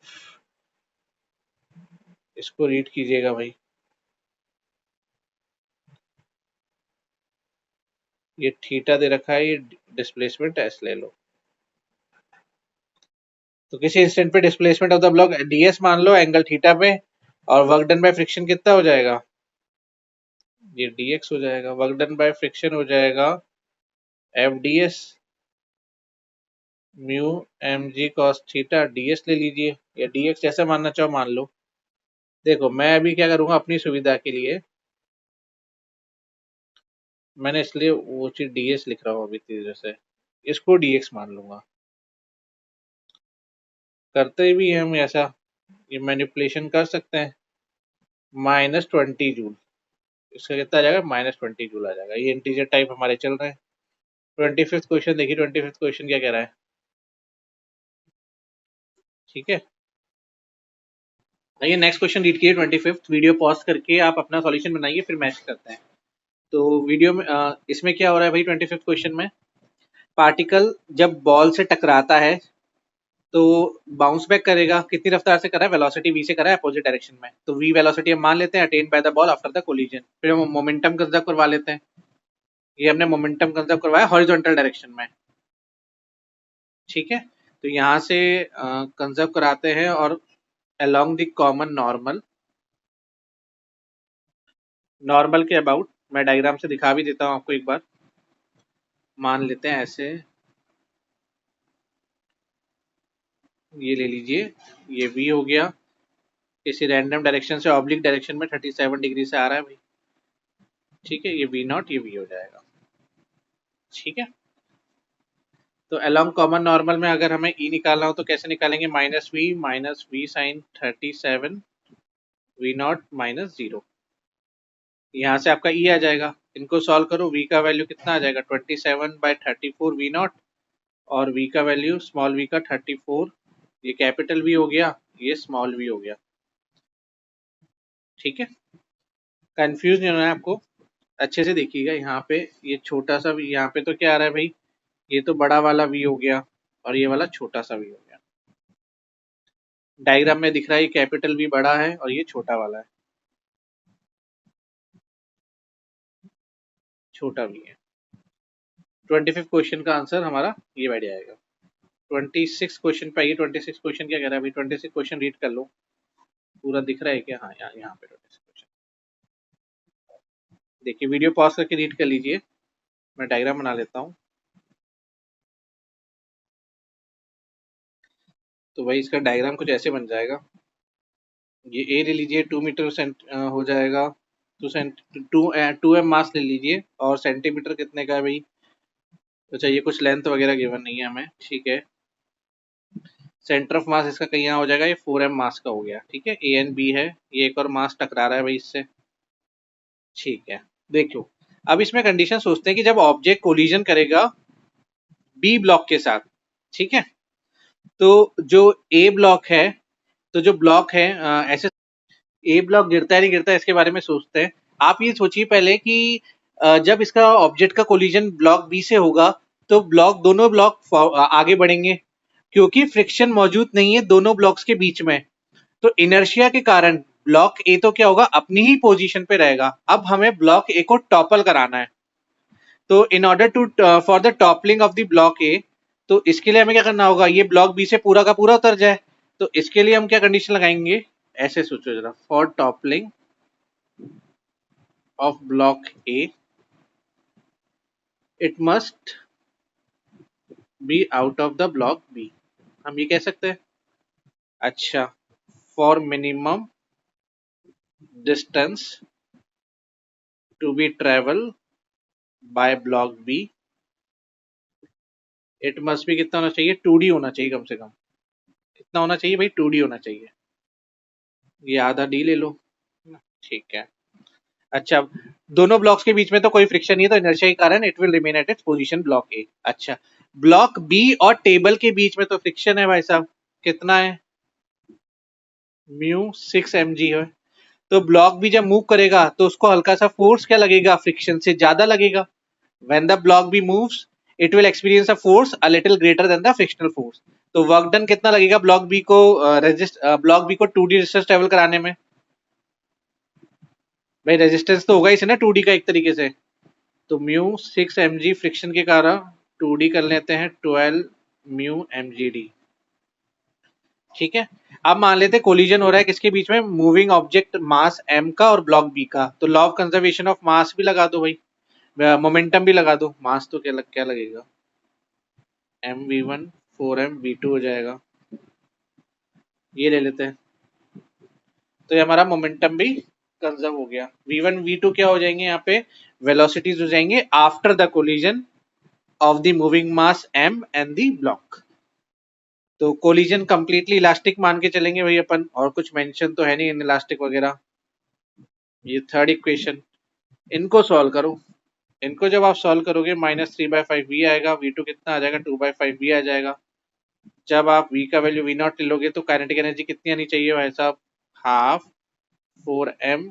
[SPEAKER 1] इसको रीड कीजिएगा भाई। ये थीटा दे रखा है, ये डिस्प्लेसमेंट एस ले लो। तो किसी इंस्टेंट पे displacement of the block DS मान लो एंगल थीटा पे, और वर्क डन बाय फ्रिक्शन कितना हो जाएगा, ये डीएक्स हो जाएगा। वर्क डन बाय फ्रिक्शन हो जाएगा F D S mu M G cos theta, DS ले लीजिए या डीएक्स जैसे मानना चाहो मान लो। देखो मैं अभी क्या करूंगा अपनी सुविधा के लिए, मैंने इसलिए वो चीज डीएस लिख रहा हूँ अभी तेजी से, इसको डीएक्स मान लूंगा। करते भी हैं हम ऐसा, ये मैनिपुलेशन कर सकते हैं। -20 जूल, इसका कितना आ जाएगा, -20 जूल आ जाएगा। ये इंटीजर टाइप हमारे चल रहे हैं। 25th क्वेश्चन देखिए, 25th क्वेश्चन क्या कह रहा है, ठीक है। आइए नेक्स्ट क्वेश्चन रीड कीजिए। 25th वीडियो पॉज करके आप अपना सॉल्यूशन बनाइए, फिर मैच करते हैं। तो वीडियो में इसमें क्या हो रहा है भाई, 25th क्वेश्चन में पार्टिकल जब बॉल से टकराता है तो बाउंस बैक करेगा, कितनी रफ्तार से कर रहा है, वेलोसिटी v से कर रहा है अपोजिट डायरेक्शन में। तो v वेलोसिटी हम मान लेते हैं attain by the ball after the collision. फिर हम मोमेंटम कंजर्व करवा लेते हैं, ये हमने मोमेंटम कंजर्व करवाया हॉरिजॉन्टल डायरेक्शन में, ठीक है। तो यहाँ से कंजर्व कराते हैं और along the common normal, normal के अबाउट मैं डायग्राम से दिखा भी देता हूँ आपको एक बार। मान लेते हैं ऐसे, ये ले लीजिए, ये v हो गया, किसी रैंडम डायरेक्शन से ऑब्लिक डायरेक्शन में 37 डिग्री से आ रहा है भाई, ठीक है। ये v0 ये v हो जाएगा, ठीक है। तो अलोंग कॉमन नॉर्मल में अगर हमें ई निकालना हो तो कैसे निकालेंगे, -v साइन 37 v0 - 0, यहाँ से आपका ई आ जाएगा। इनको सॉल्व करो, v का वैल्यू कितना आ जाएगा, 27/34 v0, और v का वैल्यू स्मॉल v का 34, ये कैपिटल V हो गया, ये स्मॉल v हो गया, ठीक है। कंफ्यूज नहीं होना है आपको, अच्छे से देखिएगा। यहाँ पे ये छोटा सा v, यहाँ पे तो क्या आ रहा है भाई, ये तो बड़ा वाला v हो गया और ये वाला छोटा सा v हो गया। डायग्राम में दिख रहा है ये कैपिटल V बड़ा है और ये छोटा वाला है, छोटा V है। 25th क्वेश्चन का आंसर हमारा ये बैठ जाएगा। 26 क्वेश्चन पे आइए। 26 क्वेश्चन क्या कह रहा है भाई? 26 क्वेश्चन रीड कर लो, पूरा दिख रहा है क्या? हाँ, यहाँ पे 26 क्वेश्चन देखिए। वीडियो पॉज करके रीड कर लीजिए, मैं डायग्राम बना लेता हूँ। तो भाई इसका डायग्राम कुछ ऐसे बन जाएगा। ये ए ले लीजिए, 2 मीटर हो जाएगा। टू एम मास ले लीजिए, और सेंटीमीटर कितने का है भाई? तो चाहिए कुछ लेंथ वगैरह गिवन नहीं है हमें, ठीक है। सेंटर ऑफ मास इसका कहीं यहाँ हो जाएगा, ये 4m मास का हो गया, ठीक है। ए एंड बी है, ये एक और मास टकरा रहा है भाई इससे, ठीक है। देखो, अब इसमें कंडीशन सोचते हैं कि जब ऑब्जेक्ट कोलिजन करेगा बी ब्लॉक के साथ, ठीक है, तो जो ए ब्लॉक है, तो जो ब्लॉक है ऐसे ए ब्लॉक गिरता है नहीं गिरता है, इसके बारे में सोचते हैं। आप ये सोचिए पहले कि जब इसका ऑब्जेक्ट का कोलिजन ब्लॉक बी से होगा, तो दोनों ब्लॉक आगे बढ़ेंगे, क्योंकि फ्रिक्शन मौजूद नहीं है दोनों ब्लॉक्स के बीच में। तो इनर्शिया के कारण ब्लॉक ए तो क्या होगा, अपनी ही पोजीशन पे रहेगा। अब हमें ब्लॉक ए को टॉपल कराना है। तो in order to for the toppling of the block A, तो इसके लिए हमें क्या करना होगा, ये ब्लॉक बी से पूरा का पूरा उतर जाए। तो इसके लिए हम क्या कंडीशन लगाएंगे, ऐसे सोचो जरा, for toppling of block A it must be out of the block B. हम ये कह सकते हैं। अच्छा, for minimum distance to be travel by block B it must be कितना होना चाहिए, 2D होना चाहिए कम से कम। कितना होना चाहिए भाई, 2D होना चाहिए। ये आधा डी ले लो, ठीक है। अच्छा, दोनों ब्लॉक्स के बीच में तो कोई फ्रिक्शन नहीं है, तो इनर्शिया के कारण it will remain at its position block ए। अच्छा, ब्लॉक बी और टेबल के बीच में तो फ्रिक्शन है भाई साहब, कितना है, म्यू 6 mg है। तो ब्लॉक भी जब मूव करेगा तो उसको हल्का सा फोर्स क्या लगेगा, फ्रिक्शन से ज्यादा लगेगा। When the block B moves, it will experience a force a little greater than the frictional force. तो वर्क डन कितना लगेगा ब्लॉक बी को ब्लॉक बी को 2D डिस्टेंस ट्रेवल कराने में? भाई रेजिस्टेंस तो होगा इसे ना 2D का एक तरीके से। तो म्यू 6 mg फ्रिक्शन के कारण 2D कर लेते हैं 12 म्यू mgd, ठीक है। अब मान लेते हैं कोलिजन हो रहा है किसके बीच में, मूविंग ऑब्जेक्ट मास m का और ब्लॉक बी का। तो law of conservation of mass भी लगा दो भाई, मोमेंटम भी लगा दो। मास तो क्या लगेगा, mv1 4mv2 हो जाएगा, ये ले लेते हैं। तो ये हमारा मोमेंटम भी कंजर्व हो गया। v1 v2 क्या हो जाएंगे यहाँ पे, वेलोसिटीज हो जाएंगे after the collision of the moving mass m and the block. तो कोलिजन कंप्लीटली इलास्टिक मान के चलेंगे भाई अपन, और कुछ मेंशन तो है नहीं इन इलास्टिक वगैरह। ये थर्ड इक्वेशन, इनको सॉल्व करो। इनको जब आप सॉल्व करोगे -3/5 v आएगा, v2 कितना आ जाएगा, 2/5 v आ जाएगा। जब आप v का वैल्यू v0 ले लोगे तो काइनेटिक एनर्जी कितनी आनी चाहिए भाई साहब, हाफ 4m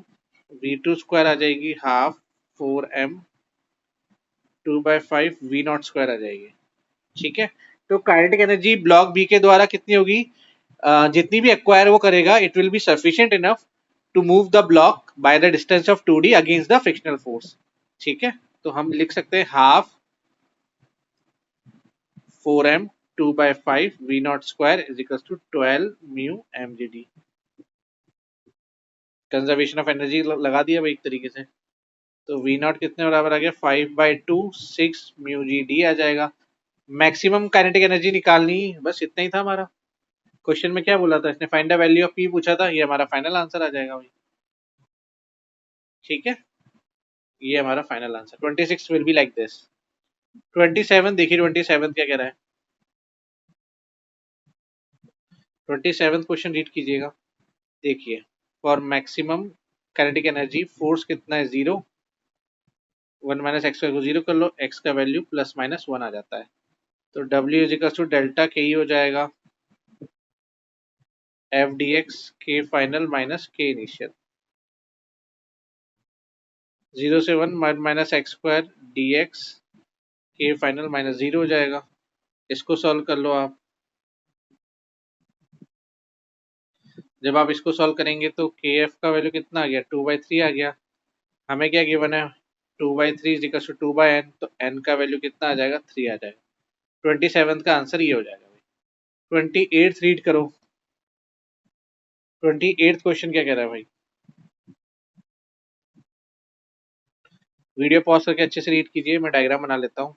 [SPEAKER 1] v2 स्क्वायर आ जाएगी, हाफ 4m 2/5 v0 स्क्वायर आ जाएगी, ठीक है। तो काइनेटिक एनर्जी ब्लॉक बी के द्वारा कितनी होगी, जितनी भी एक्वायर वो करेगा, it will be sufficient enough to move the block by the distance of 2D against the frictional force, ठीक है। तो हम लिख सकते हैं half 4m 2/5 v0 square is equal to 12 mu mgd। Conservation of energy लगा दिया भाई एक तरीके से। तो v0 कितने बराबर आ गया, 5/2 6 म्यू जी डी आ जाएगा। मैक्सिमम काइनेटिक एनर्जी निकालनी, बस इतना ही था हमारा। क्वेश्चन में क्या बोला था इसने, find the value of P पूछा था, ये हमारा फाइनल आंसर आ जाएगा भाई, ठीक है। ये हमारा final answer 26 will be like this. 27 देखिए, 27 क्या कह रहा है, 27 क्वेश्चन रीड कीजिएगा। देखिए, for maximum kinetic energy force कितना है, 0। 1 माइनस एक्स को 0 कर लो, एक्स का वैल्यू ±1 आ जाता है। तो W is equal to delta K ही हो जाएगा, F D X K final minus K initial. 0 से 1 minus X square D X K final -0 हो जाएगा। इसको सॉल्व कर लो आप। जब आप इसको सॉल्व करेंगे तो के एफ का वैल्यू कितना आ गया, 2/3 आ गया। हमें क्या गिवन है, 2/3 इज इक्वल टू 2/n, तो n का वैल्यू कितना आ जाएगा, 3 आ जाएगा। 27 का आंसर ये हो जाएगा भाई। 28 रीड करो। 28 क्वेश्चन क्या कह रहा है भाई? वीडियो पॉज करके अच्छे से रीड कीजिए, मैं डायग्राम बना लेता हूँ।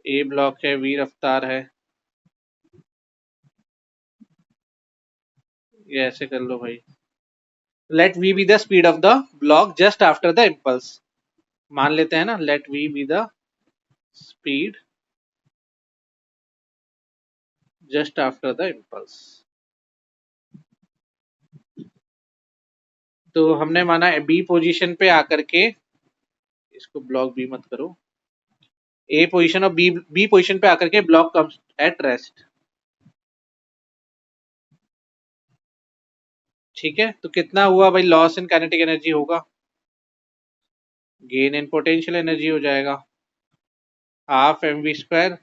[SPEAKER 1] ए ब्लॉक है, वी रफ्तार है, ये ऐसे कर लो भाई। Let V be the speed of the block just after the impulse. मान लेते हैं ना, let V be the speed just after the impulse. तो हमने माना बी पोजीशन पे आकर के, इसको ब्लॉक बी मत करो, ए पोजीशन और बी पोजीशन पे आकर के ब्लॉक कम्स एट रेस्ट। ठीक है, तो कितना हुआ भाई? लॉस इन काइनेटिक एनर्जी होगा, गेन इन पोटेंशियल एनर्जी हो जाएगा, half M V square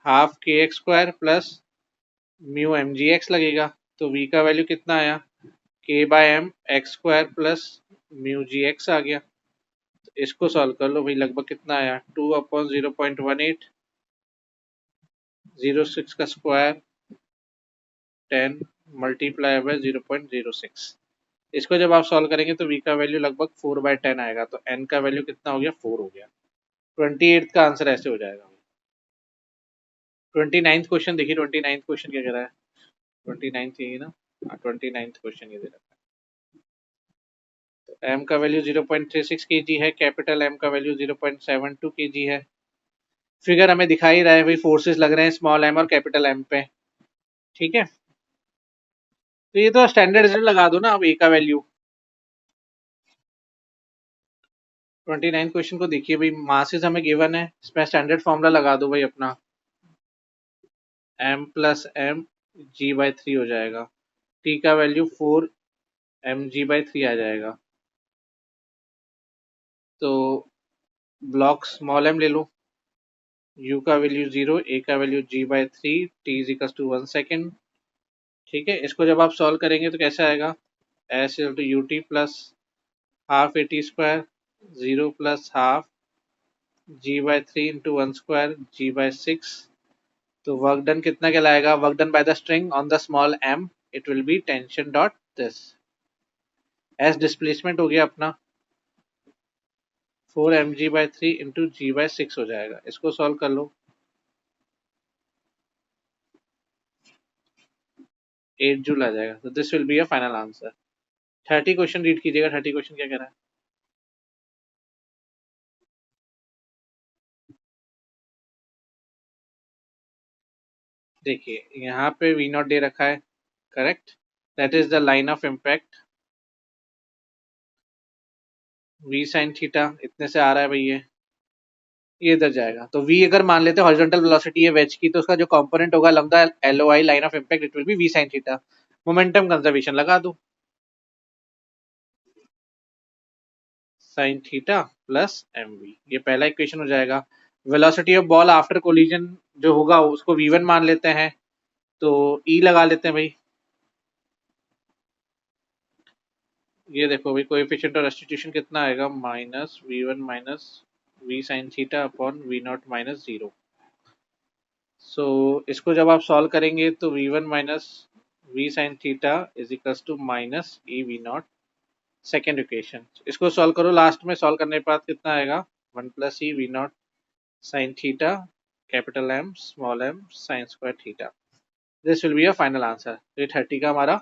[SPEAKER 1] half K X square plus mu M G X लगेगा। तो वी का वैल्यू कितना आया? K by M X square plus mu G X आ गया। तो इसको सॉल्व कर लो भाई, लगभग कितना आया? 2/0.1806 का स्क्वायर 10 मल्टीप्लाई बाय 0.06। इसको जब आप सॉल्व करेंगे तो v का वैल्यू लगभग 4/10 आएगा। तो n का वैल्यू कितना हो गया? 4 हो गया। 28 का आंसर ऐसे हो जाएगा। 29th क्वेश्चन देखिए, 29th क्वेश्चन क्या कह रहा है? 29th यही ना? हाँ, 29th क्वेश्चन ये दे रखा है। तो m का वैल्यू 0.36 kg है, कैपिटल M का वैल्यू 0.72 kg है। फिगर हमें दिखाई रहा है भाई, फोर्सेस लग रहे हैं स्मॉल m और कैपिटल M पे। ठीक है, तो ये तो स्टैंडर्ड रिजल्ट लगा दो ना अब a का वैल्यू। 29 क्वेश्चन को देखिए भाई, मासेस हमें गिवन है, इसमें स्टैंडर्ड फॉर्मूला लगा दो भाई अपना, m plus M G by 3 हो जाएगा। t का वैल्यू 4 एम जी बाई 3 आ जाएगा। तो ब्लॉक स्मॉल m ले लो, u का वैल्यू 0, a का value g by 3, t is equal to 1 second. ठीक है, इसको जब आप सॉल्व करेंगे तो कैसे आएगा? s equal to U T plus half A T square 0 plus half G by 3 into 1 square G by 6। तो वर्क डन कितना कहलाएगा? Work done by the string on the small m, it will be tension dot this. S displacement हो गया अपना 4 M G by 3 into G by 6 हो जाएगा। इसको solve कर लो, 8 जूल आ जाएगा। तो this will be a final answer. 30 question read कीजिएगा। 30 क्वेश्चन क्या कह रहा है? देखिए यहाँ पे वी नॉट दे रखा है, correct, that is the line of impact. V sine theta इतने से आ रहा है भाई, ये इधर जाएगा। तो v अगर मान लेते हैं हॉरिजॉन्टल वेलोसिटी है वेज की, तो उसका जो कंपोनेंट होगा लंब the LOI line of impact, it will B v sin theta. Momentum conservation लगा दो, sin थीटा प्लस mv, ये पहला इक्वेशन हो जाएगा। Velocity of ball after collision जो होगा उसको v1 मान लेते हैं, तो e लगा लेते हैं भाई। ये देखो भाई, कोएफिशिएंट और रेस्टिट्यूशन कितना आएगा? Minus v1 minus v sin theta upon v0 minus 0। So इसको जब आप सॉल्व करेंगे तो v1 minus v sin theta is equal to minus e v0। Second equation, इसको सॉल्व करो, लास्ट में सॉल्व करने के बाद कितना आएगा? 1 plus E v0 sin theta capital M small m sin square theta. This will be a final answer. ये 30 का हमारा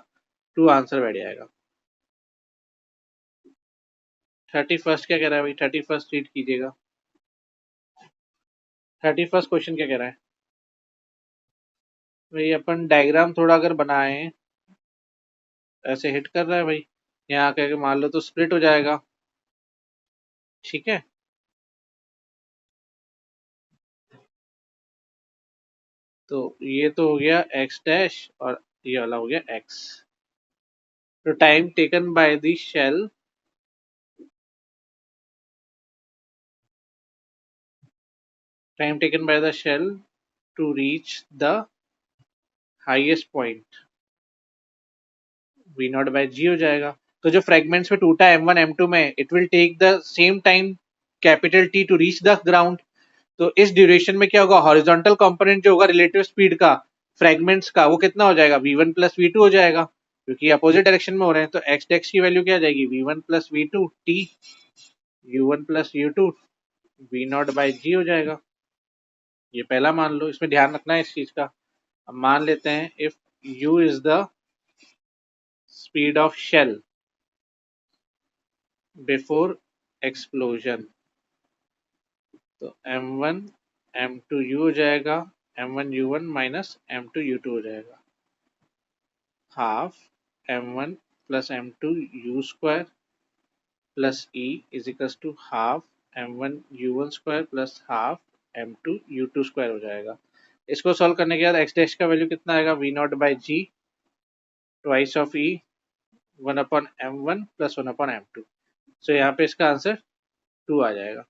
[SPEAKER 1] ट्रू आंसर बैठ जाएगा। 31st क्या कह रहा है भाई? 31st रीड कीजिएगा। 31st क्वेश्चन क्या कह रहा है भाई? अपन डायग्राम थोड़ा अगर बनाए, ऐसे हिट कर रहा है भाई, यहाँ आके मान लो तो स्प्लिट हो जाएगा। ठीक है, तो ये तो हो गया x डैश और ये वाला हो गया x। तो time taken by the shell, time taken by the shell to reach the highest point v naught by g हो जाएगा। तो जो फ्रेगमेंट्स में टूटा m1 m2 में, it will take the same time capital T to reach the ground. तो इस duration में क्या होगा, हॉरिजॉन्टल कंपोनेंट जो होगा रिलेटिव स्पीड का फ्रेगमेंट्स का, वो कितना हो जाएगा, v1 प्लस वी हो जाएगा, क्योंकि अपोजिट डायरेक्शन में हो रहे हैं। तो x डेक्स की वैल्यू क्या आ जाएगी, v1 plus V T u1 plus u2 v not by G हो जाएगा। ये पहला मान लो, इसमें ध्यान रखना है इस चीज का। अब मान लेते हैं if u is the speed of shell before explosion, तो m1 m2 u हो जाएगा, m1 u1 minus m2 u2 हो जाएगा, half m1 plus m2 u square plus e is equals to half m1 u1 square plus half m2 u2 square हो जाएगा। इसको solve करने के बाद x डैश का वैल्यू कितना आएगा, v not by G twice of e 1 upon m1 plus 1 upon m2। So यहाँ पे इसका आंसर 2 आ जाएगा।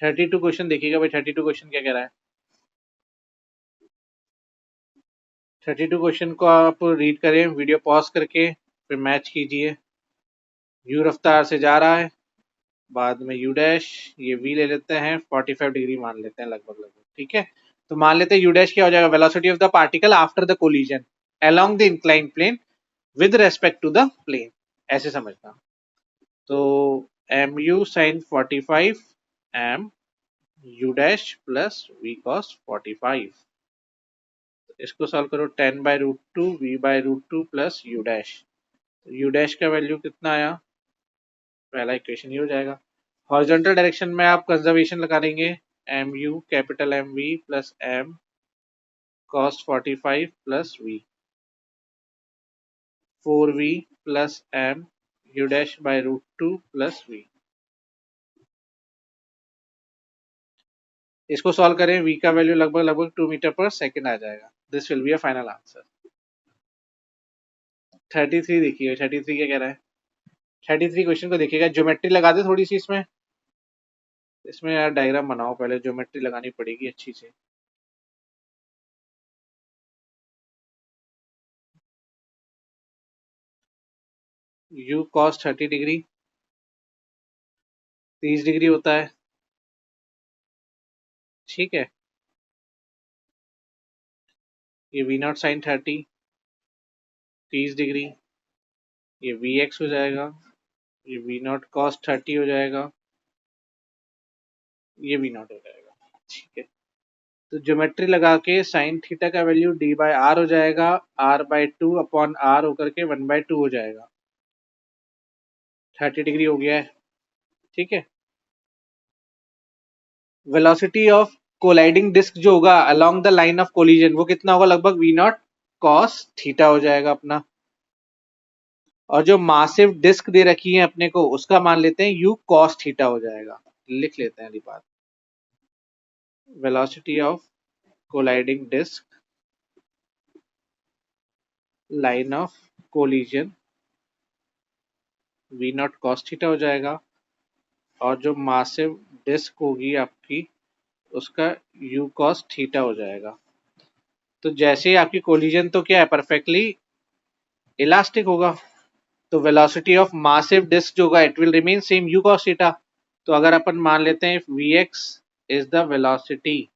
[SPEAKER 1] 32 क्वेश्चन देखिएगा भाई, 32 क्वेश्चन क्या कह रहा है। 32 क्वेश्चन को आप रीड करें वीडियो पॉज करके, फिर मैच कीजिए। यू रफ्तार से जा रहा है, बाद में यू डैश, ये वी ले लेते हैं, 45 डिग्री मान लेते हैं लगभग लगभग, ठीक है। तो मान लेते हैं यू डैश क्या हो जाएगा, velocity of the particle after the collision along the incline plane with respect to the plane, ऐसे समझना। तो M U sine 45 M U dash plus V cos 45, इसको सॉल्व करो, 10 by root two V by root two plus U dash. U dash का value कितना आया, पहला equation ये हो जाएगा। हॉरिजॉन्टल डायरेक्शन में आप कंजर्वेशन लगा देंगे, M U capital M V plus M cos 45 plus V, 4v plus M U dash by root two plus V. इसको सॉल्व करें, v का वैल्यू लगभग लगभग 2 मीटर पर सेकेंड आ जाएगा। This will be a final answer. 33 देखिए, 33 क्या कह रहा है। 33 क्वेश्चन को देखिएगा, ज्योमेट्री लगा दे थोड़ी सी इसमें। इसमें यार डायग्राम बनाओ, पहले ज्योमेट्री लगानी पड़ेगी अच्छी से। u cos 30 डिग्री 30 डिग्री होता है, ठीक है। ये v नॉट साइन 30 डिग्री, ये vx हो जाएगा, ये v नॉट cos 30 हो जाएगा, ये v नॉट हो जाएगा, ठीक है। तो ज्योमेट्री लगा के साइन थीटा का वैल्यू d बाई आर हो जाएगा, r by two upon R होकर के 1/2 हो जाएगा, 30 डिग्री हो गया है, ठीक है। वेलोसिटी ऑफ कोलाइडिंग डिस्क जो होगा along the line of collision, वो कितना होगा, लगभग v नॉट cos थीटा हो जाएगा अपना। और जो मासिव डिस्क दे रखी है अपने को, उसका मान लेते हैं u cos थीटा हो जाएगा, लिख लेते हैं अगली बात। Velocity of colliding disc line of collision v naught cos theta हो जाएगा, और जो मासिव डिस्क होगी आपकी, उसका u cos थीटा हो जाएगा। तो जैसे ही आपकी कोलिजन तो क्या है, परफेक्टली इलास्टिक होगा, तो वेलोसिटी ऑफ मासिव डिस्क जो होगा it will remain same u cos theta. तो अगर अपन मान लेते हैं vx is the velocity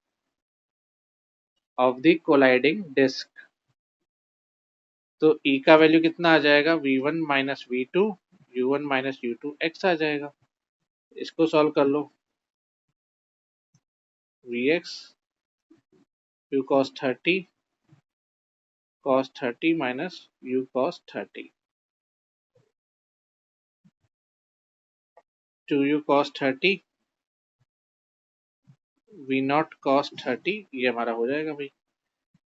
[SPEAKER 1] of the colliding disc, तो e का वैल्यू कितना आ जाएगा, v1 minus v2 u1 minus u2 x आ जाएगा। इसको सॉल्व कर लो, vx u cos 30 minus u cos 30, 2u cos 30 v naught cos 30, ये हमारा हो जाएगा भाई।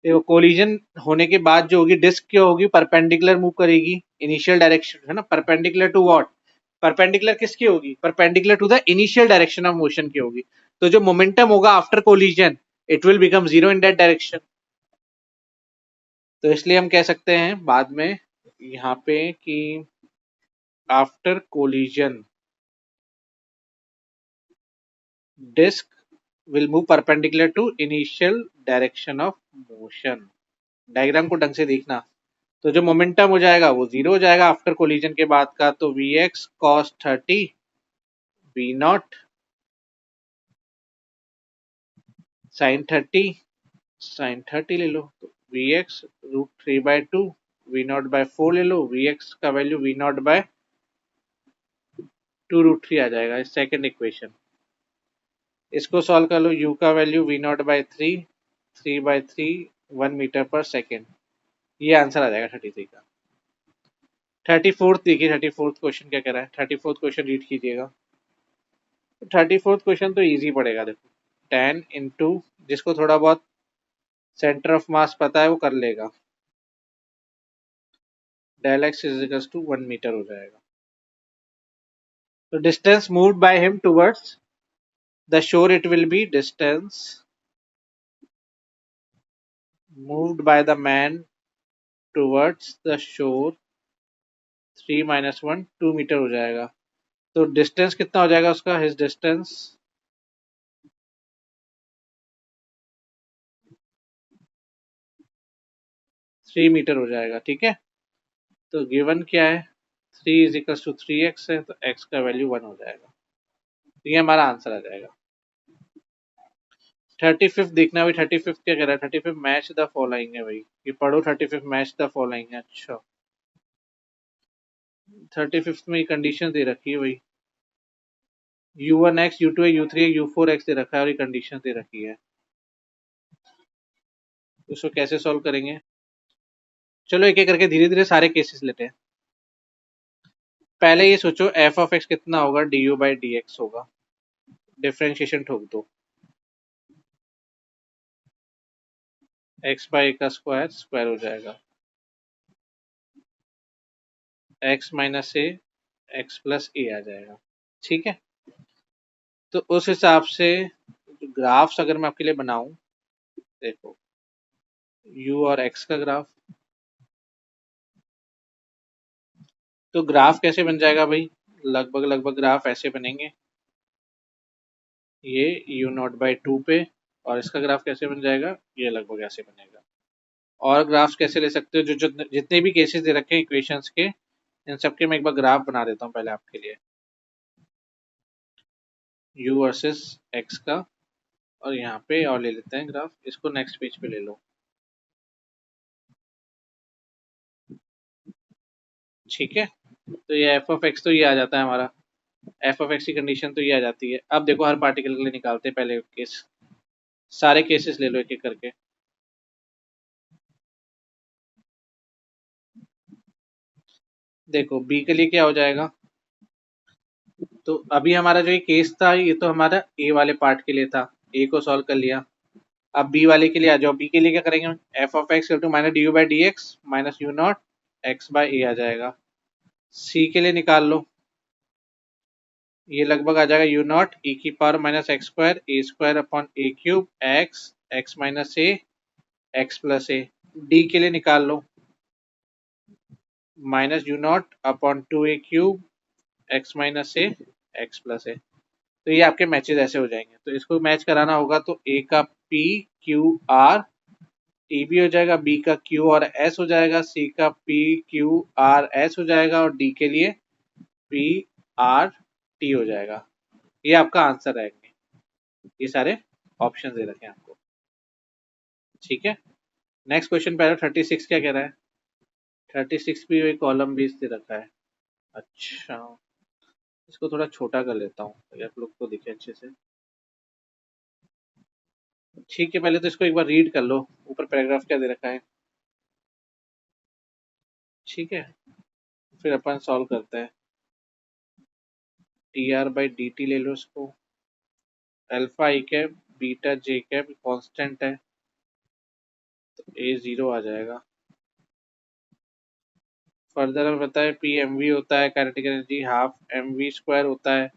[SPEAKER 1] देखो कोलिजन होने के बाद जो होगी डिस्क क्या होगी, परपेंडिकुलर मूव करेगी, इनिशियल डायरेक्शन है ना, परपेंडिकुलर टू व्हाट, परपेंडिकुलर किसकी होगी, perpendicular to the initial direction of motion की होगी। तो जो मोमेंटम होगा after collision it will become zero in that direction. तो इसलिए हम कह सकते हैं बाद में यहाँ पे कि after collision disc will move perpendicular to initial direction of motion। Diagram को ढंग से देखना। तो जो मोमेंटम हो जाएगा वो जीरो हो जाएगा आफ्टर कोलिजन के बाद का, तो V X cos 30 V naught sine 30 ले लो तो वी एक्स √3/2, V0/4 ले लो, वी एक्स का वैल्यू V0/2√3 आ जाएगा। सेकेंड इक्वेशन, इसको सॉल्व कर लो, u का वैल्यू V0/3, 3/3, 1 मीटर पर सेकेंड, ये आंसर आ जाएगा 33 का। 34th देखिए, 34th क्वेश्चन क्या कह रहा है, 34th क्वेश्चन रीड कीजिएगा। 34th क्वेश्चन तो इजी पड़ेगा, देखो 10 × जिसको थोड़ा बहुत सेंटर ऑफ मास पता है वो कर लेगा, del X is equals to 1 metre हो जाएगा। तो distance moved by him towards the shore, it will be distance moved by the man towards the shore 3 - 1, 2 metre हो जाएगा। तो डिस्टेंस कितना हो जाएगा उसका, हिज डिस्टेंस 3 मीटर हो जाएगा। ठीक है, तो गिवन क्या है, 3 = 3x है, तो x का वैल्यू 1 हो जाएगा। तो ये हमारा आंसर आ जाएगा। 35th देखना भाई, 35th क्या कह रहा है, 35th मैच द फॉलोइंग है भाई, ये पढ़ो 35th मैच द फॉलोइंग है। अच्छा 35th में कंडीशन दे रखी है भाई, u1x, u2x, u3x, u4x दे रखा है और ये कंडीशन दे रखी है, उसको कैसे सॉल्व करेंगे। चलो एक एक करके धीरे धीरे सारे केसेस लेते हैं। पहले ये सोचो f(x) कितना होगा, du/dx होगा, डिफरेंशिएशन ठोक दो, x/a का स्क्वायर स्क्वायर हो जाएगा, x - a x + a आ जाएगा। ठीक है, तो उस हिसाब से ग्राफ्स अगर मैं आपके लिए बनाऊं, देखो u और x का ग्राफ, तो ग्राफ कैसे बन जाएगा भाई, लगभग लगभग ग्राफ ऐसे बनेंगे, ये u0/2 पे, और इसका ग्राफ कैसे बन जाएगा, ये लगभग ऐसे बनेगा। और ग्राफ्स कैसे ले सकते हो, जो जितने भी केसेस दे रखे हैं इक्वेशंस के, इन सबके मैं एक बार ग्राफ बना देता हूँ पहले आपके लिए, u वर्सेस x का, और यहाँ पे और ले लेते हैं ग्राफ, इसको नेक्स्ट पेज पे ले लो। ठीक है, तो ये f(x) तो ये आ जाता है हमारा, f(x) की कंडीशन तो ये आ जाती है। अब देखो हर पार्टिकल के लिए निकालते हैं पहले केस, सारे केसेस ले लो एक एक करके। देखो b के लिए क्या हो जाएगा, तो अभी हमारा जो ये केस था ये तो हमारा a वाले पार्ट के लिए था, a को सॉल्व कर लिया। अब b वाले के लिए आ जाओ, b के लिए क्या करेंगे, f(x) - du/dx - u0 x/a आ जाएगा। c के लिए निकाल लो, ये लगभग आ जाएगा u0 e⁻x²a² x x - a x + a। d के लिए निकाल लो, -u0/2a³ x - a x + a। तो ये आपके मैचेस ऐसे हो जाएंगे, तो इसको मैच कराना होगा तो a का p q r t भी हो जाएगा, b का q और s हो जाएगा, c का p q r s हो जाएगा, और d के लिए p r t हो जाएगा। ये आपका आंसर रहेंगे, ये सारे ऑप्शन दे रखे हैं आपको। ठीक है, नेक्स्ट क्वेश्चन पहले 36 क्या कह रहा है, 36 भी एक कॉलम बेस दे रखा है। अच्छा, इसको थोड़ा छोटा कर लेता हूँ ताकि आप लोग को दिखे अच्छे से। ठीक है, पहले तो इसको एक बार रीड कर लो, ऊपर पैराग्राफ क्या दे रखा है। ठीक है, फिर अपन सॉल्व करते हैं। dr/dt ले लो इसको, अल्फा ई कैप बीटा जे कैप कांस्टेंट है, तो a 0 आ जाएगा। फर्दर हमें पता है पी एम वी होता है, काइनेटिक एनर्जी ½ mv² होता है,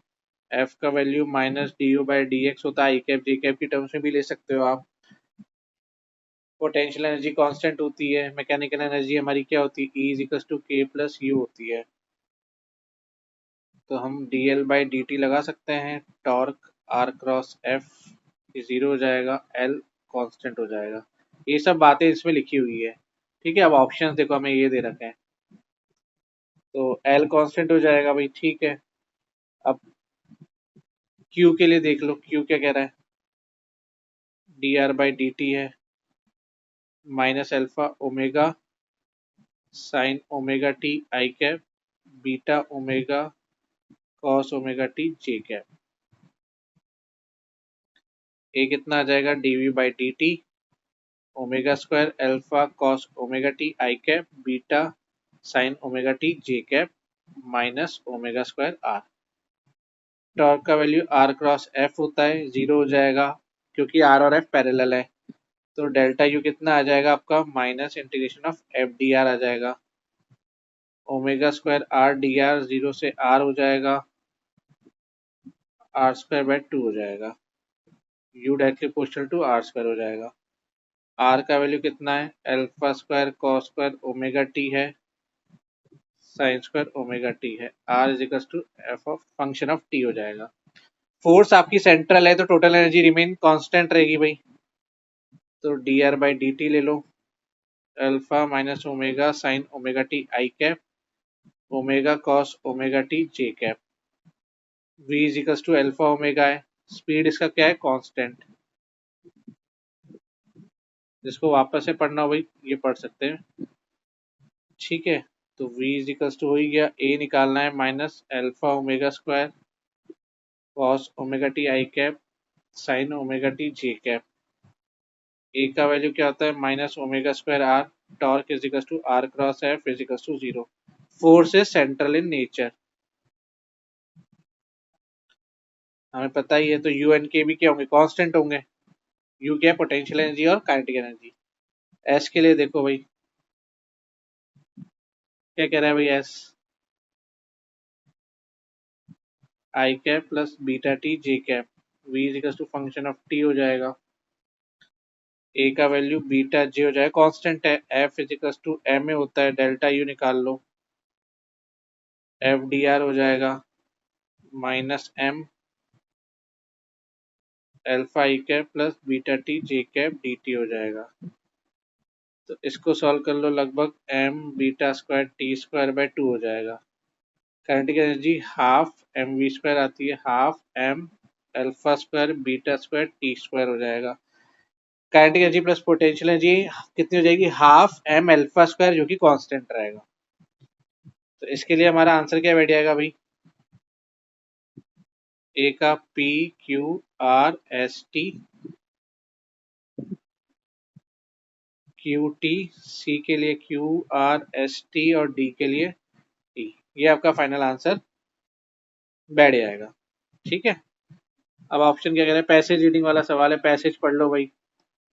[SPEAKER 1] f का वैल्यू -du/dx होता है, ई कैप जे कैप की टर्म्स में भी ले सकते हो आप। पोटेंशियल एनर्जी कांस्टेंट होती है, मैकेनिकल एनर्जी हमारी क्या होती है, E = K + U होती है। तो हम dl/dt लगा सकते हैं, टॉर्क r×f 0 हो जाएगा, l कांस्टेंट हो जाएगा। ये सब बातें इसमें लिखी हुई है। ठीक है, अब ऑप्शन देखो हमें ये दे रखे हैं, तो l कांस्टेंट हो जाएगा भाई। ठीक है, अब q के लिए देख लो, q क्या कह रहा है, D R by D T है minus alpha omega sine omega T I cap beta omega cos omega T J cap. A कितना आ जाएगा D V by D T omega square alpha cos omega T I cap beta sine omega T J cap minus omega square R. Torque का value R cross F होता है, zero हो जाएगा क्योंकि are और एफ पैरेलल है। तो delta U कितना आ जाएगा आपका minus integration of F D R आ जाएगा। Omega square R D R zero से आर हो जाएगा, आर स्क्वायर बाय टू हो जाएगा। यू डायरेक्टली पोस्टल टू आर स्क्वायर हो जाएगा। आर का वैल्यू कितना है alpha square cos square omega T है साइन स्क्वायर ओमेगा टी है। R is equal to F of function of T हो जाएगा। फोर्स आपकी सेंट्रल है तो टोटल एनर्जी रिमेन कांस्टेंट रहेगी भाई। तो D R by D T ले लो alpha minus omega sine omega T I cap omega cos omega T J cap. v is equal to alpha omega है, speed इसका क्या है कांस्टेंट। जिसको वापस से पढ़ना हो भाई ये पढ़ सकते हैं, ठीक है। तो v इज इक्वल टू हो ही गया, a निकालना है minus alpha omega square cos omega T I cap sine omega T J cap. A का वैल्यू क्या होता है minus omega square R. Torque is equal to R cross F is equal to zero. Force is central in nature, हमें पता ही है। तो you N के भी क्या होंगे कांस्टेंट होंगे। यू क्या है पोटेंशियल एनर्जी और काइनेटिक एनर्जी। एस के लिए देखो भाई क्या कह रहा है भाई S I cap plus beta T J cap V is equal to function of T हो जाएगा। ए का वैल्यू बीटा जे हो जाएगा कांस्टेंट है। F is equal to M A होता है, डेल्टा यू निकाल लो एफ डी आर हो जाएगा minus M alpha E cap plus beta T J cap D T हो जाएगा। तो इसको सॉल्व कर लो, लगभग M beta square T square by two हो जाएगा। Kinetic energy half M V square आती है, half M alpha square beta square T square हो जाएगा। Kinetic energy plus potential energy कितनी हो जाएगी हाफ एम अल्फा स्क्वायर जो कि कांस्टेंट रहेगा। तो इसके लिए हमारा आंसर क्या बैठ जाएगा भाई, ए का P Q R S T Q T, C के लिए क्यू आर एस टी और डी के लिए टी। ये आपका फाइनल आंसर बैठ जाएगा, ठीक है। अब ऑप्शन क्या कह रहे हैं, पैसेज रीडिंग वाला सवाल है, पैसेज पढ़ लो भाई।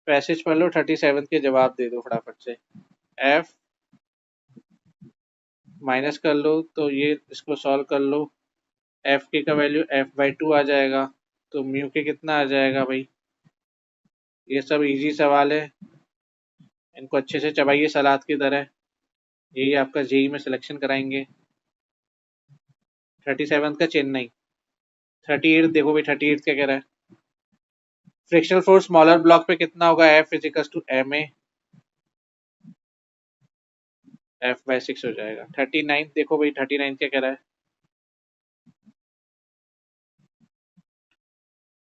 [SPEAKER 1] पैसेज पढ़ लो 37 के जवाब दे दो फटाफट से। एफ माइनस कर लो तो ये इसको सॉल्व कर लो, एफ के का वैल्यू एफ बाई टू आ जाएगा। तो म्यू के कितना आ जाएगा भाई। ये सब इजी सवाल है, इनको अच्छे से चबाइए सलाद की तरह, यही आपका जेई में सिलेक्शन कराएंगे। 37 का चेन्नई। 38 देखो भाई 38 क्या कह रहा है, फ्रिक्शनल फोर्स स्मॉलर ब्लॉक पे कितना होगा F is equals to M A F by six हो जाएगा। 39 देखो भाई 39 क्या कह रहा है,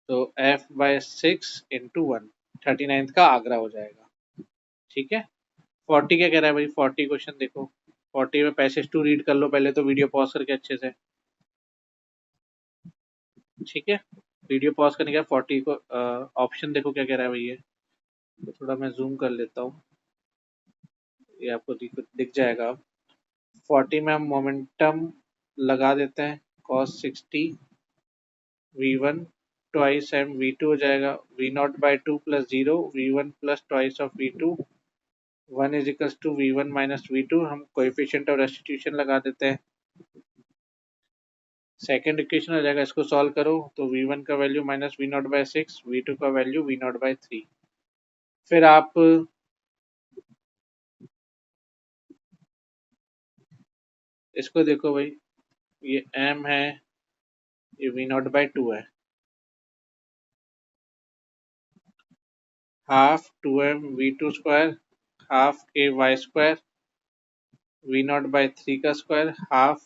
[SPEAKER 1] तो F by six into one 39 का आगरा हो जाएगा, ठीक है। 40 क्या कह रहा है भाई, 40 क्वेश्चन देखो। 40 में पैसेज टू रीड कर लो पहले तो वीडियो पॉज करके अच्छे से, ठीक है। वीडियो पॉज करने के बाद 40 को ऑप्शन देखो क्या कह रहा है भाई। ये तो थोड़ा मैं जूम कर लेता हूँ, ये आपको दिख जाएगा। 40 में हम मोमेंटम लगा देते हैं cos 60 v1 twice M v2 हो जाएगा v not by two plus zero v1 plus twice of v2 one is equals to v1 minus v2। हम कोएफिशिएंट ऑफ रेस्टिट्यूशन लगा देते हैं, सेकेंड इक्वेशन हो जाएगा। इसको सॉल्व करो तो v1 का value minus V nought by six, v2 का value V nought by three. फिर आप इसको देखो भाई, ये m है, ये वी नॉट बाई टू है, half two M V two square half K Y square V nought by three का square half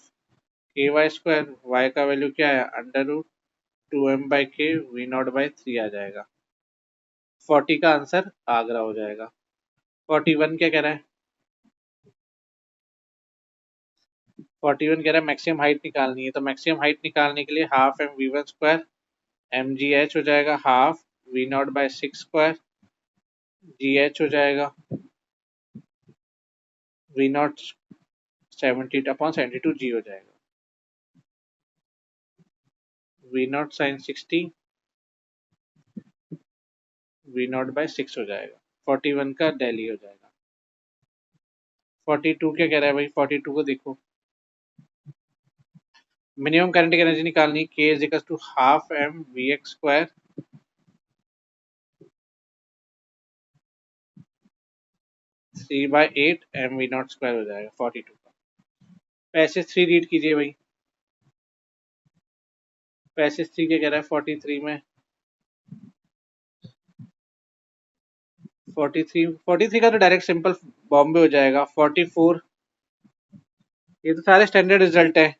[SPEAKER 1] K Y square. Y का वैल्यू क्या है under root two M by K V nought by three आ जाएगा। 40 का answer Agra हो जाएगा। 41 क्या कह रहा है? 41 कह रहा है मैक्सिमम हाइट निकालनी है, तो मैक्सिमम हाइट निकालने के लिए half M V one square M G H हो जाएगा, half V naught by 6 square G H हो जाएगा, वी नॉट 70/72 जी हो जाएगा, V naught sine 60 V naught by 6 हो जाएगा। 41 का डेली हो जाएगा। 42 क्या कह रहा है भाई? 42 को देखो, मिनिमम करंट की एनर्जी निकालनी, K is equal to half M V X square C by 8 M V naught square हो जाएगा 42 का। पैसे 3 रीड कीजिए भाई। पैसे 3 क्या कह रहा है? 43 में 43 का तो डायरेक्ट सिंपल बॉम्बे हो जाएगा। 44, ये तो सारे स्टैंडर्ड रिजल्ट है।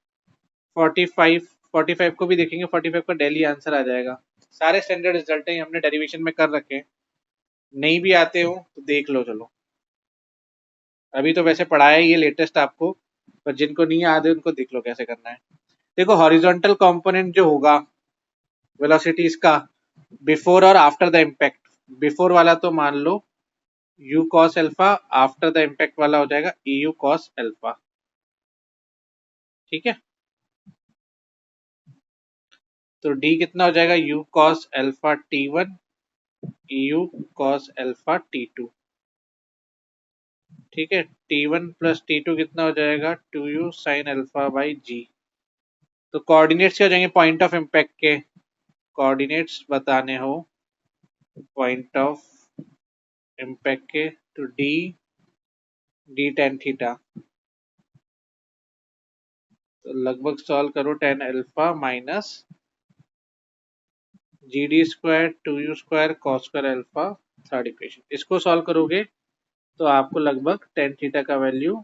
[SPEAKER 1] 45, 45 को भी देखेंगे, 45 का डेली आंसर आ जाएगा। सारे स्टैंडर्ड रिजल्ट है, हमने डेरिवेशन में कर रखे हैं। नहीं भी आते हो तो देख लो, चलो अभी तो वैसे पढ़ाया ही है लेटेस्ट आपको, पर जिनको नहीं याद है उनको देख लो कैसे करना है। देखो हॉरिजॉन्टल कंपोनेंट जो होगा वेलोसिटीज का, बिफोर और आफ्टर द इम्पैक्ट, बिफोर वाला तो मान लो u cos alpha, after the impact वाला हो जाएगा eu cos अल्फा। ठीक है, तो d कितना हो जाएगा? u cos alpha t1 eu cos alpha t2। ठीक है, t1 प्लस t2 कितना हो जाएगा? 2u sin alpha by g। तो कोऑर्डिनेट्स क्या हो जाएंगे पॉइंट ऑफ इम्पैक्ट के? कोऑर्डिनेट्स बताने हो पॉइंट ऑफ इम्पैक्ट के, तो d tan थीटा, तो लगभग सॉल्व करो, tan alpha minus G D square 2u square cos square alpha, third equation. इसको सॉल्व करोगे तो आपको लगभग tan थीटा का वैल्यू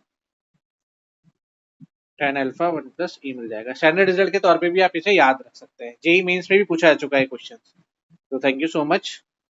[SPEAKER 1] tan अल्फा 1 प्लस ई मिल जाएगा। स्टैंडर्ड रिजल्ट के तौर पे भी आप इसे याद रख सकते हैं, जेई मेंस में भी पूछा जा चुका है क्वेश्चन। तो थैंक यू सो मच।